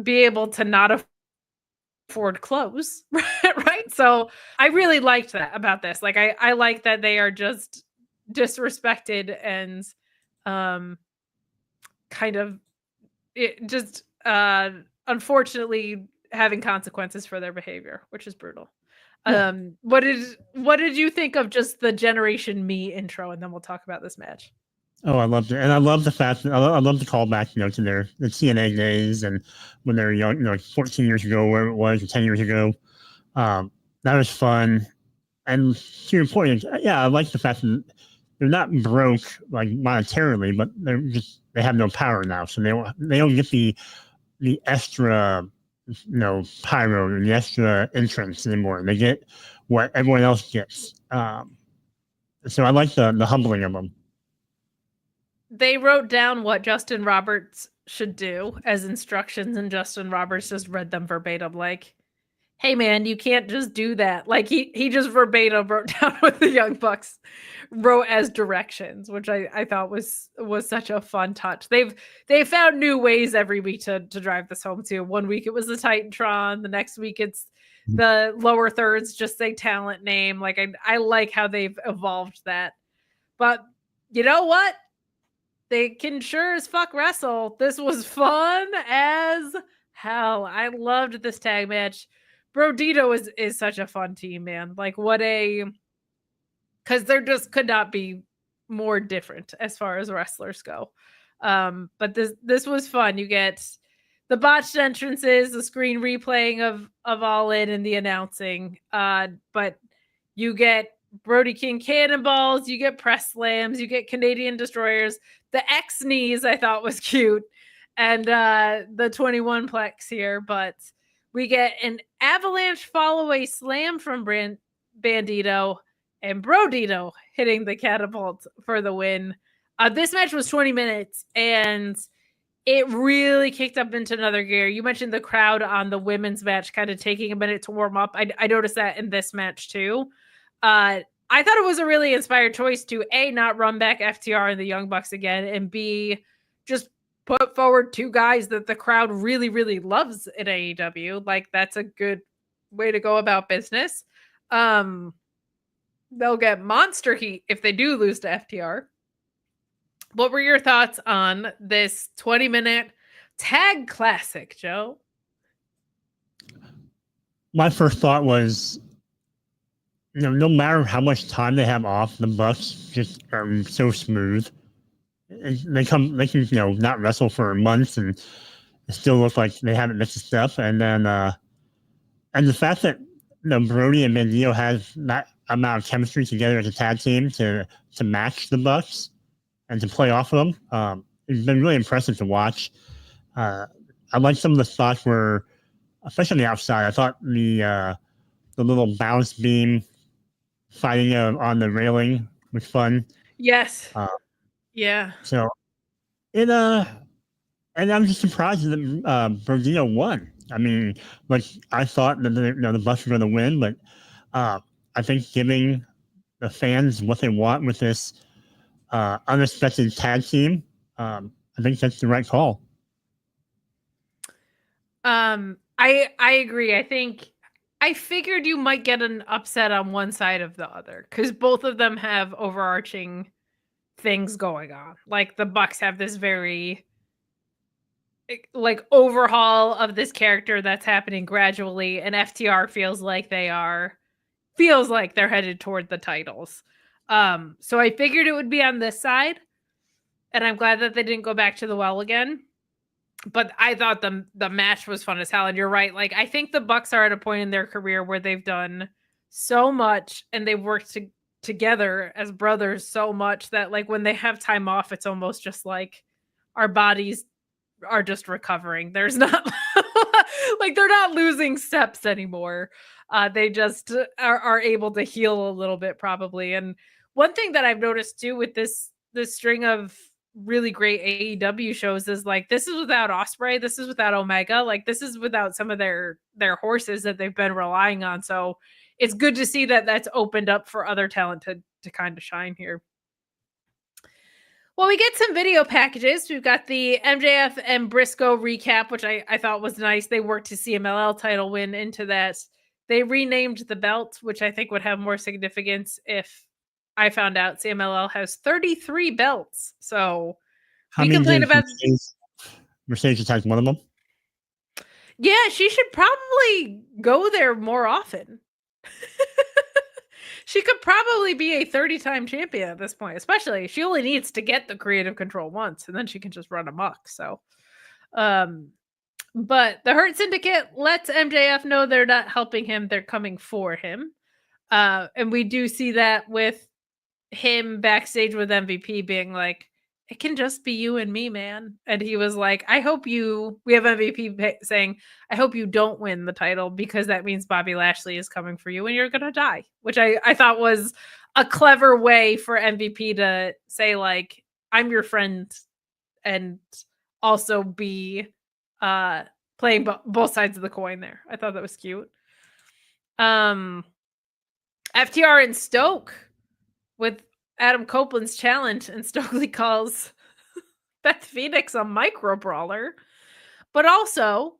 be able to not afford clothes, right? So I really liked that about this. Like I like that they are just disrespected and kind of unfortunately having consequences for their behavior, which is brutal. What did you think of just the Generation Me intro, and then we'll talk about this match. Oh, I loved it, and I love the fact that I love the callback, to the TNA days and when they're young, 14 years ago, where it was, or 10 years ago. That was fun, and to your point, yeah, I like the fact that they're not broke like monetarily, but they have no power now, so they don't get the extra, pyro and the extra entrance anymore. They get what everyone else gets. So I like the humbling of them. They wrote down what Justin Roberts should do as instructions, and Justin Roberts just read them verbatim. Like, hey man, you can't just do that. Like he just verbatim wrote down what the Young Bucks wrote as directions, which I thought was such a fun touch. They've found new ways every week to drive this home too. One week it was the Titantron, the next week it's the lower thirds just say talent name. Like I like how they've evolved that. But you know what? They can sure as fuck wrestle. This was fun as hell. I loved this tag match. Brodito is such a fun team, man. Like because there just could not be more different as far as wrestlers go. But this was fun. You get the botched entrances, the screen replaying of All In and the announcing. But you get Brody King cannonballs, you get press slams, you get Canadian destroyers. The X knees I thought was cute, and the 21 plex here, but we get an avalanche follow-away slam from Bandito and Brodito hitting the catapult for the win. This match was 20 minutes, and it really kicked up into another gear. You mentioned the crowd on the women's match kind of taking a minute to warm up. I noticed that in this match too. I thought it was a really inspired choice to A, not run back FTR and the Young Bucks again, and B, just put forward two guys that the crowd really, really loves at AEW. Like, that's a good way to go about business. They'll get monster heat if they do lose to FTR. What were your thoughts on this 20-minute tag classic, Joe? My first thought was, no matter how much time they have off, the Bucks just are so smooth. They can not wrestle for months and still look like they haven't missed a step. And then and the fact that Brody and Bandito have that amount of chemistry together as a tag team to match the Bucks and to play off of them, it's been really impressive to watch. I like some of the spots where, especially on the outside, I thought the little bounce beam fighting on the railing was fun. Yes. Yeah. So, and I'm just surprised that Brodito won. I mean, like, I thought that the Bucks were going to win, but I think giving the fans what they want with this unexpected tag team, I think that's the right call. I agree. I figured you might get an upset on one side of the other because both of them have overarching things going on. Like, the Bucks have this very overhaul of this character that's happening gradually, and FTR feels like they're headed toward the titles. So I figured it would be on this side, and I'm glad that they didn't go back to the well again. But I thought the match was fun as hell. And you're right. Like, I think the Bucks are at a point in their career where they've done so much and they've worked together as brothers so much that, like, when they have time off, it's almost just like our bodies are just recovering. There's not like, they're not losing steps anymore. They just are able to heal a little bit probably. And one thing that I've noticed too with this string of really great AEW shows is, like, this is without Ospreay, this is without Omega, like, this is without some of their horses that they've been relying on. So it's good to see that that's opened up for other talent to kind of shine here. Well, we get some video packages. We've got the MJF and Briscoe recap, which I thought was nice. They worked to CMLL title win into that. They renamed the belt, which I think would have more significance if I found out CMLL has 33 belts. So we complain about Mercedes has one of them. Yeah, she should probably go there more often. She could probably be a 30-time champion at this point, especially she only needs to get the creative control once and then she can just run amok. So, but the Hurt Syndicate lets MJF know they're not helping him, they're coming for him. And we do see that with him backstage with MVP being like, it can just be you and me, man. And he was like, we have MVP saying, I hope you don't win the title because that means Bobby Lashley is coming for you and you're going to die, which I thought was a clever way for MVP to say, like, I'm your friend and also be playing both sides of the coin there. I thought that was cute. FTR and Stoke with Adam Copeland's challenge, and Stokely calls Beth Phoenix a micro brawler, but also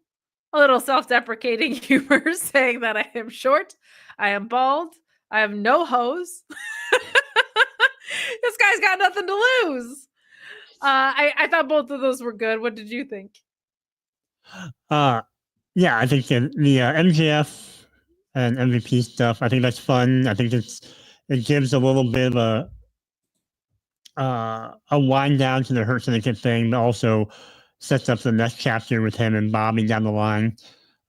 a little self-deprecating humor saying that I am short, I am bald, I have no hose. This guy's got nothing to lose. I thought both of those were good. What did you think? Yeah, I think the MJF and MVP stuff, I think that's fun. I think it gives a little bit of a wind down to the Hurt Syndicate thing, but also sets up the next chapter with him and Bobby down the line.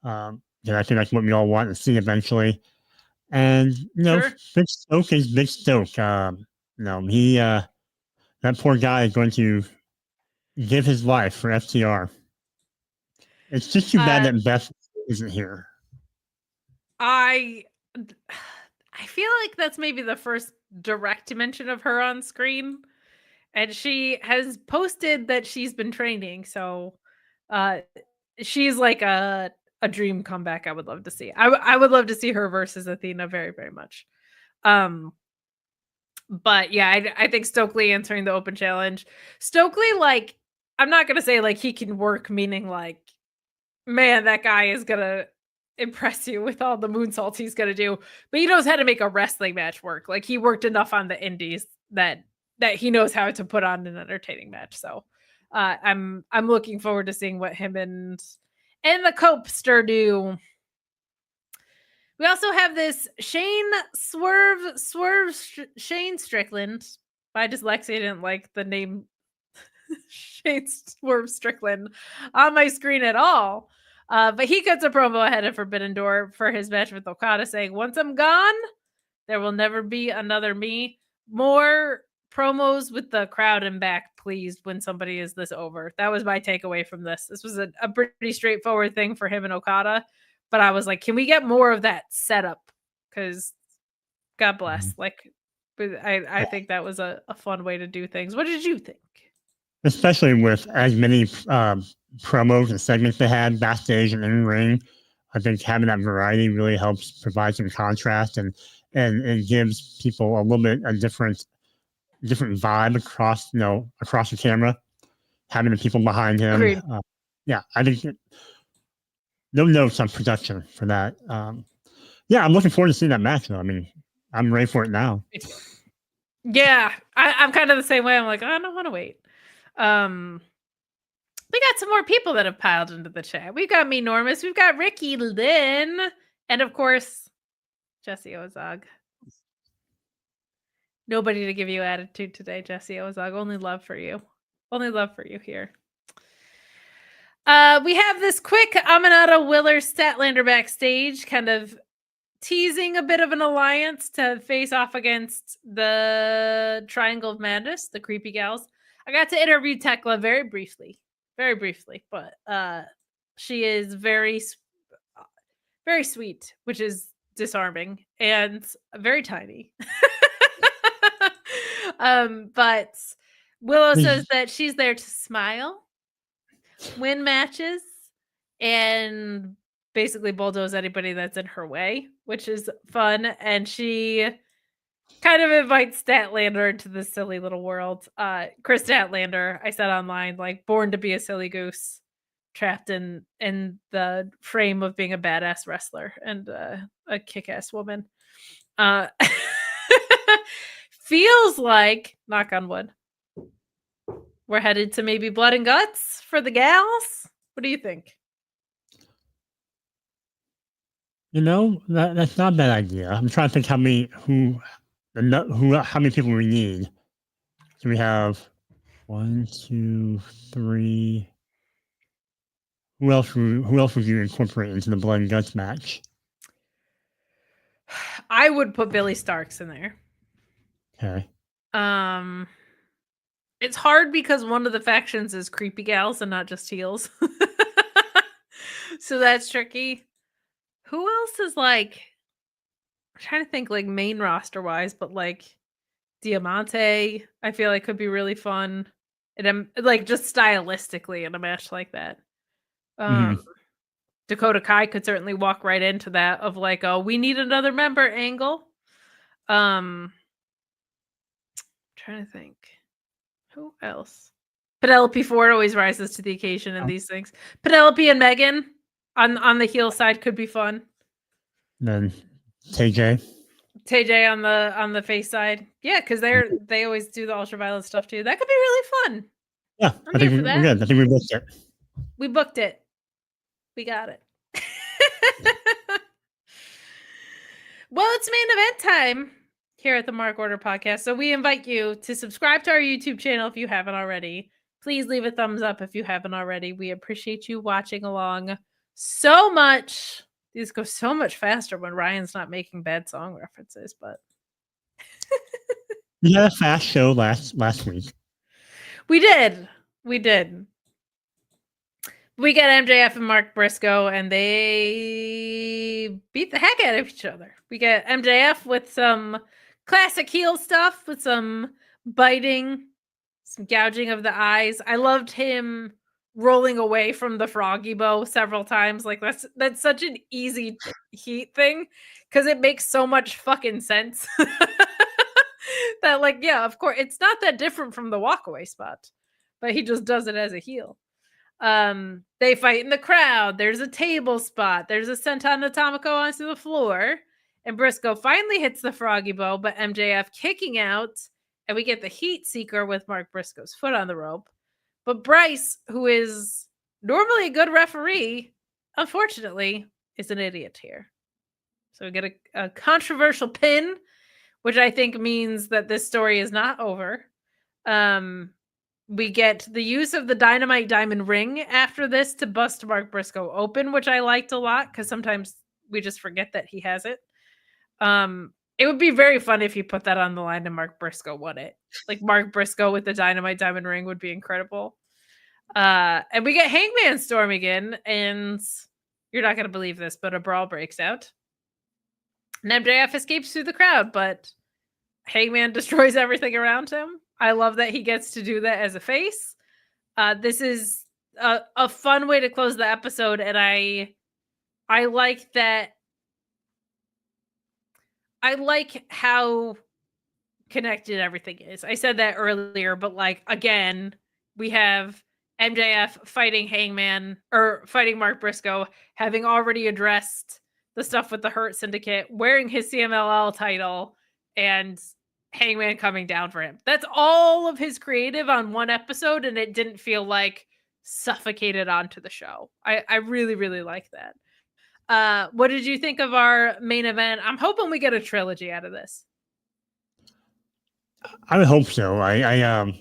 I think that's what we all want to see eventually. And sure. Big Stoke is Big Stoke. He that poor guy is going to give his life for FTR. It's just too bad that Beth isn't here. I feel like that's maybe the first direct mention of her on screen. And she has posted that she's been training. So she's like a dream comeback I would love to see. I would love to see her versus Athena very, very much. But yeah, I think Stokely answering the open challenge. Stokely, like, I'm not going to say like he can work, meaning like, man, that guy is going to impress you with all the moonsaults he's going to do. But he knows how to make a wrestling match work. Like, he worked enough on the indies that he knows how to put on an entertaining match. So I'm looking forward to seeing what him and the Copester do. We also have this Shane Strickland. By dyslexia, I didn't like the name Shane Swerve Strickland on my screen at all. But he cuts a promo ahead of Forbidden Door for his match with Okada, saying, once I'm gone, there will never be another me. More promos with the crowd and back, please, when somebody is this over. That was my takeaway from this. This was a pretty straightforward thing for him and Okada. But I was like, can we get more of that setup? Because God bless. Like, I think that was a fun way to do things. What did you think? Especially with as many promos and segments they had backstage and in the ring, I think having that variety really helps provide some contrast and it gives people a little bit a different vibe across the camera. Having the people behind him, I think no notes on production for that. I'm looking forward to seeing that match though. I mean, I'm ready for it now. Yeah, I'm kind of the same way. I'm like, I don't want to wait. We got some more people that have piled into the chat. We've got Me Normus, we've got Ricky Lynn, and of course, Jesse Ozog. Nobody to give you attitude today, Jesse Ozog. Only love for you. Only love for you here. We have this quick Aminata Willer Statlander backstage, kind of teasing a bit of an alliance to face off against the Triangle of Madness, the Creepy Gals. I got to interview Tekla very briefly, but she is very, very sweet, which is disarming, and very tiny. But Willow says that she's there to smile, win matches, and basically bulldoze anybody that's in her way, which is fun. And she kind of invites Statlander into this silly little world. Chris Statlander, I said online, like, born to be a silly goose, trapped in the frame of being a badass wrestler and a kick-ass woman. Feels like, knock on wood, we're headed to maybe blood and guts for the gals. What do you think? That's not a bad idea. I'm trying to think how many people we need. So we have 1, 2, 3. Who else would you incorporate into the blood and guts match? I would put Billy Starks in there. Okay. It's hard because one of the factions is creepy gals and not just heels. So that's tricky. Who else is like, I'm trying to think like main roster wise, but like Diamante, I feel like could be really fun. And like just stylistically in a match like that. Dakota Kai could certainly walk right into that of like, oh, we need another member angle. Trying to think. Who else? Penelope Ford always rises to the occasion in these things. Penelope and Megan on the heel side could be fun. Then TJ on the face side. Yeah, because they always do the ultraviolet stuff too. That could be really fun. Yeah, I think we're good. I think we booked it. We booked it. We got it. Well, it's main event time here at the Mark Order Podcast. So we invite you to subscribe to our YouTube channel if you haven't already. Please leave a thumbs up if you haven't already. We appreciate you watching along so much. These go so much faster when Ryan's not making bad song references, but we had a fast show last week. We did. We got MJF and Mark Briscoe, and they beat the heck out of each other. We got MJF with some classic heel stuff, with some biting, some gouging of the eyes. I loved him rolling away from the froggy bow several times. Like that's such an easy heat thing because it makes so much fucking sense. That like, yeah, of course, it's not that different from the walkaway spot, but he just does it as a heel. They fight in the crowd. There's a table spot. There's a senton atomico onto the floor, and Briscoe finally hits the froggy bow, but MJF kicking out, and we get the heat seeker with Mark Briscoe's foot on the rope. But Bryce, who is normally a good referee, unfortunately, is an idiot here. So we get a controversial pin, which I think means that this story is not over. We get the use of the Dynamite Diamond Ring after this to bust Mark Briscoe open, which I liked a lot because sometimes we just forget that he has it. It would be very fun if you put that on the line and Mark Briscoe won it. Like Mark Briscoe with the Dynamite Diamond Ring would be incredible. And we get Hangman storming in, and you're not going to believe this, but a brawl breaks out. And MJF escapes through the crowd, but Hangman destroys everything around him. I love that he gets to do that as a face. This is a fun way to close the episode, and I like that. I like how connected everything is. I said that earlier, but like again, we have MJF fighting Hangman or fighting Mark Briscoe, having already addressed the stuff with the Hurt Syndicate, wearing his CMLL title, and Hangman coming down for him. That's all of his creative on one episode, and it didn't feel like suffocated onto the show. I really, really like that. What did you think of our main event? I'm hoping we get a trilogy out of this. I would hope so. I'm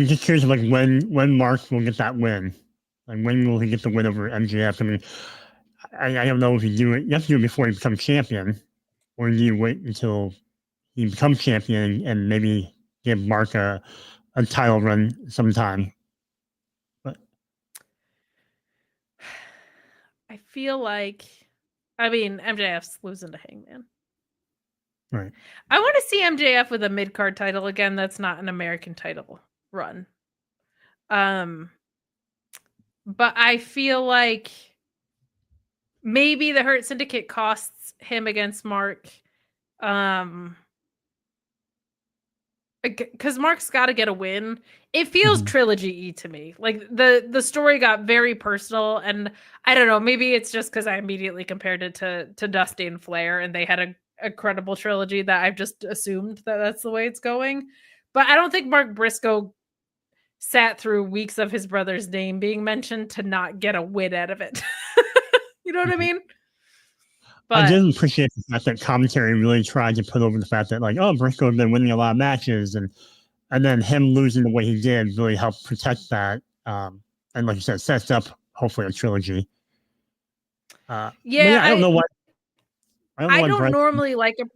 just curious, like when Mark will get that win. Like when will he get the win over MJF? I mean, I don't know if you do it. You have to do it before he becomes champion, or do you wait until he becomes champion and maybe give Mark a title run sometime? But I feel like, I mean, MJF's losing to Hangman. Right. I want to see MJF with a mid-card title again. That's not an American title run. But I feel like maybe the Hurt Syndicate costs him against Mark. Because Mark's got to get a win. It feels trilogy-y to me. Like the story got very personal, and I don't know. Maybe it's just because I immediately compared it to Dusty and Flair, and they had a credible trilogy that I've just assumed that that's the way it's going. But I don't think Mark Briscoe sat through weeks of his brother's name being mentioned to not get a win out of it. You know what I mean? But I did appreciate the fact that commentary really tried to put over the fact that, like, oh, Briscoe has been winning a lot of matches, and then him losing the way he did really helped protect that. And like you said, sets up hopefully a trilogy. yeah, I don't know what. I don't Bryce- normally like a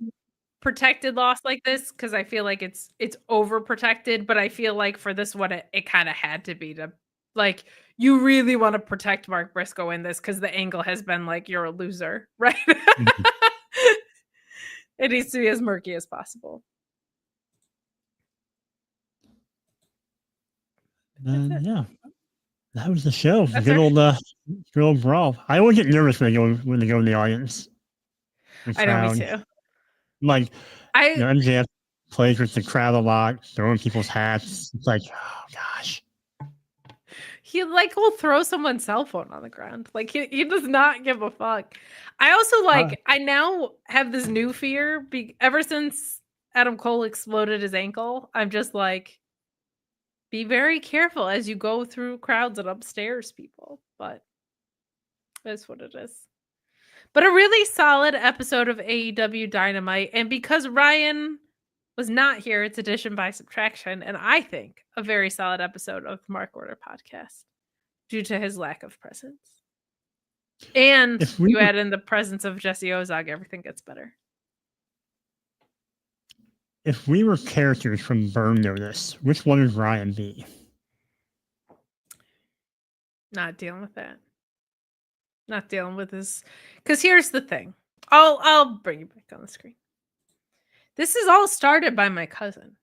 protected loss like this because I feel like it's overprotected, but I feel like for this one it kind of had to be to, like, you really want to protect Mark Briscoe in this because the angle has been like you're a loser, right? It needs to be as murky as possible. Yeah, that was the show. That's Good old brawl. I always get nervous when they go in the audience. I know, me too. Like, MJF plays with the crowd a lot, throwing people's hats. It's like, oh gosh. He will throw someone's cell phone on the ground. Like he does not give a fuck. I also I now have this new fear ever since Adam Cole exploded his ankle. I'm just like, be very careful as you go through crowds and upstairs, people. But that's what it is. But a really solid episode of AEW Dynamite. And because Ryan was not here, it's addition by subtraction. And I think a very solid episode of the Mark Order podcast due to his lack of presence. And you add in the presence of Jesse Ozog, everything gets better. If we were characters from Burn Notice, which one would Ryan be? Not dealing with that. Not dealing with this. Because here's the thing. I'll bring you back on the screen. This is all started by my cousin.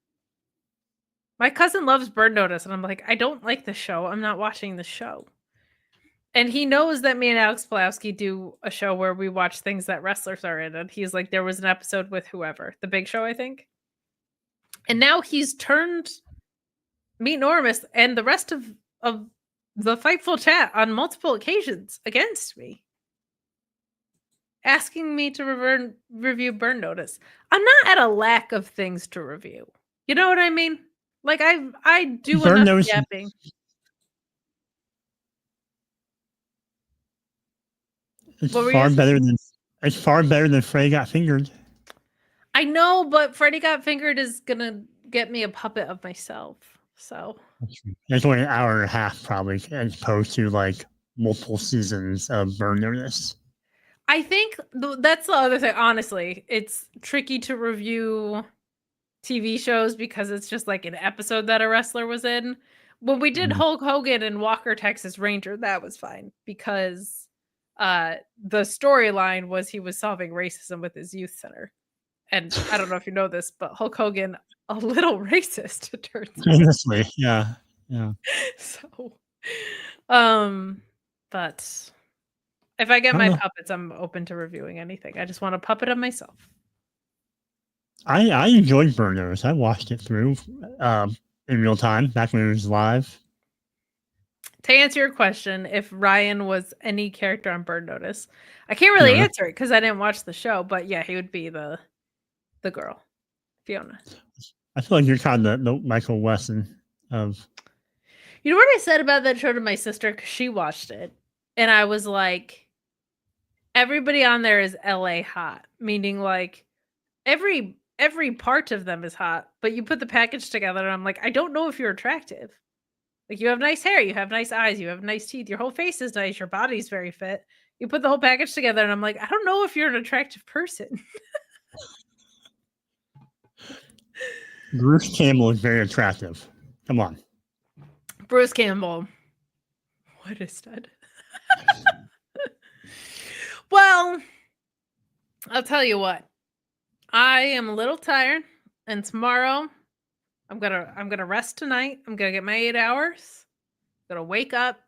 My cousin loves Burn Notice, and I'm like, I don't like the show. I'm not watching the show. And he knows that me and Alex Pulowski do a show where we watch things that wrestlers are in. And he's like, there was an episode with whoever. The Big Show, I think. And now he's turned me, Normus, and the rest of the Fightful chat on multiple occasions against me, asking me to review Burn Notice. I'm not at a lack of things to review. You know what I mean? Like I do Burn enough Notice. yapping. It's far better than Frey Got Fingered. I know, but Freddie Got Fingered is gonna get me a puppet of myself. So it's only an hour and a half, probably, as opposed to like multiple seasons of Burn Notice. I think that's the other thing. Honestly, it's tricky to review TV shows because it's just like an episode that a wrestler was in. When we did Hulk Hogan and Walker, Texas Ranger, that was fine because the storyline was he was solving racism with his youth center. And I don't know if you know this, but Hulk Hogan, a little racist, it turns out. Honestly, yeah. So, but if I get my puppets, I'm open to reviewing anything. I just want a puppet of myself. I enjoyed Burn Notice. I watched it through in real time back when it was live. To answer your question, if Ryan was any character on Burn Notice, I can't really answer it because I didn't watch the show. But yeah, he would be the girl, Fiona. I feel like you're kind of the Michael Wesson of. You know what I said about that show to my sister because she watched it, and I was like, everybody on there is LA hot, meaning like every part of them is hot, but you put the package together, and I'm like, I don't know if you're attractive. Like, you have nice hair, you have nice eyes, you have nice teeth, your whole face is nice, your body's very fit. You put the whole package together, and I'm like, I don't know if you're an attractive person. Bruce Campbell is very attractive. Come on. Bruce Campbell. What a stud. Well, I'll tell you what. I am a little tired, and tomorrow I'm gonna rest tonight. I'm gonna get my 8 hours. I'm gonna wake up.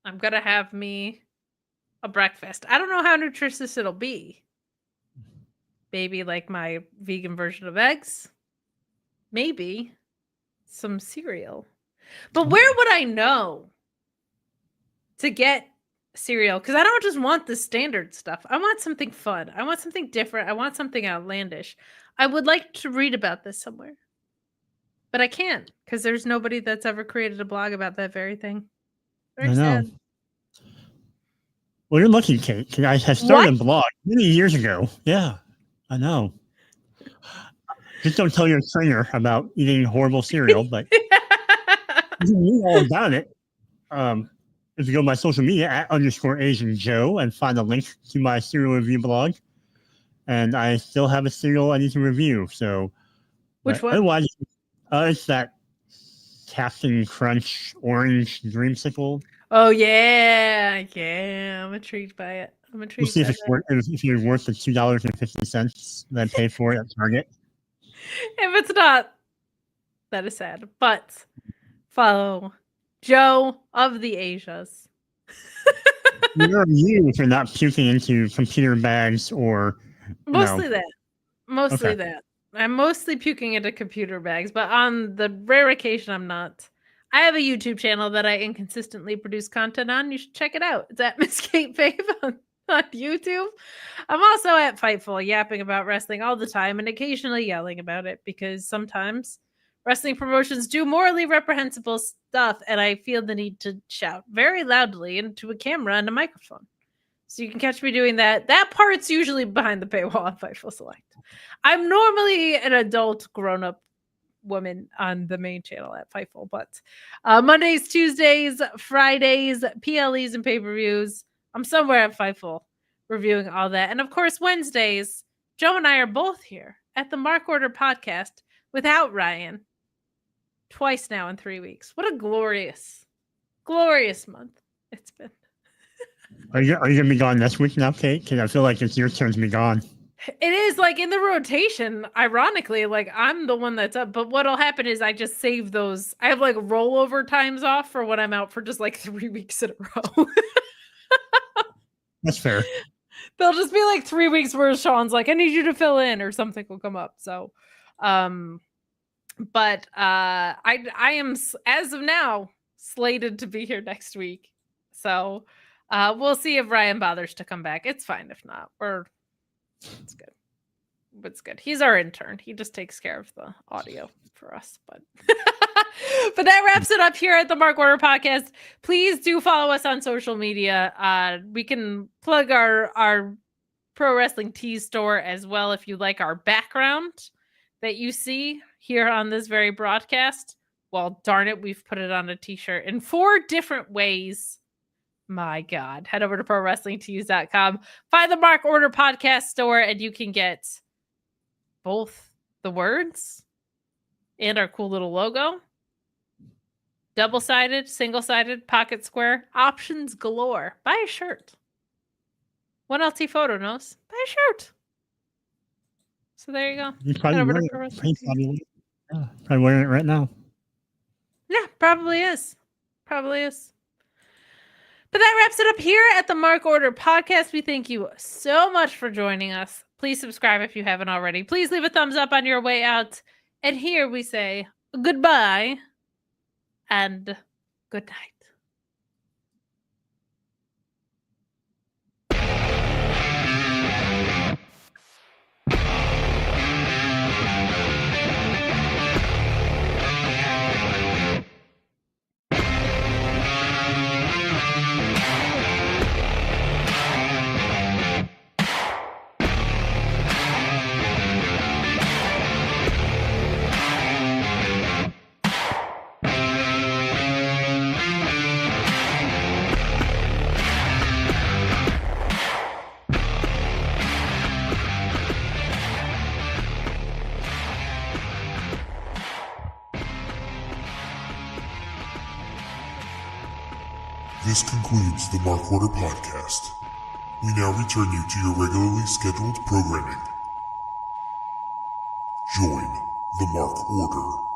I'm gonna have me a breakfast. I don't know how nutritious it'll be. Maybe like my vegan version of eggs. Maybe some cereal. But where would I know to get cereal? Because I don't just want the standard stuff. I want something fun. I want something different. I want something outlandish. I would like to read about this somewhere. But I can't because there's nobody that's ever created a blog about that very thing. Very sad. Well, you're lucky, Kate, because I had started a blog many years ago. Yeah, I know. Just don't tell your trainer about eating horrible cereal, but you know all about it. If you go to my social media at _Asian Joe and find a link to my cereal review blog, and I still have a cereal I need to review. So, which one? Otherwise, it's that Captain Crunch Orange Dreamsicle. Oh yeah. I'm intrigued by it. We'll see if you're worth the $2.50 that I paid for it at Target. If it's not, that is sad. But follow Joe of the Asias. Where are you if you're not puking into computer bags or mostly that? Mostly that. I'm mostly puking into computer bags, but on the rare occasion I'm not. I have a YouTube channel that I inconsistently produce content on. You should check it out. It's at Miss Kate Fave on YouTube. I'm also at Fightful, yapping about wrestling all the time and occasionally yelling about it because sometimes wrestling promotions do morally reprehensible stuff and I feel the need to shout very loudly into a camera and a microphone. So you can catch me doing that. That part's usually behind the paywall on Fightful Select. I'm normally an adult grown-up woman on the main channel at Fightful, but Mondays, Tuesdays, Fridays, PLEs and pay-per-views, I'm somewhere at Fightful reviewing all that. And of course, Wednesdays, Joe and I are both here at the Mark Order podcast without Ryan. Twice now in 3 weeks. What a glorious, glorious month it's been. Are you going to be gone next week now, Kate? Because I feel like it's your turn to be gone. It is like in the rotation, ironically, like I'm the one that's up. But what'll happen is I just save those. I have like rollover times off for when I'm out for just like 3 weeks in a row. That's fair. They'll just be like 3 weeks where Sean's like, I need you to fill in or something will come up. So, but I am, as of now, slated to be here next week. So we'll see if Ryan bothers to come back. It's fine if not. It's good. It's good. He's our intern. He just takes care of the audio for us. But but that wraps it up here at the Mark Order podcast. Please do follow us on social media. We can plug our Pro Wrestling Tees store as well if you like our background that you see here on this very broadcast. Well, darn it, we've put it on a t-shirt in 4 different ways. My God. Head over to ProWrestlingTees.com. Find the Mark Order podcast store and you can get both the words and our cool little logo. Double-sided, single-sided, pocket square, options galore. Buy a shirt. One LT photo knows. Buy a shirt. So there you go. You probably wearing it right now. Yeah, probably is. Probably is. But that wraps it up here at the Mark Order podcast. We thank you so much for joining us. Please subscribe if you haven't already. Please leave a thumbs up on your way out. And here we say goodbye and good night. This concludes the Mark Order podcast. We now return you to your regularly scheduled programming. Join the Mark Order.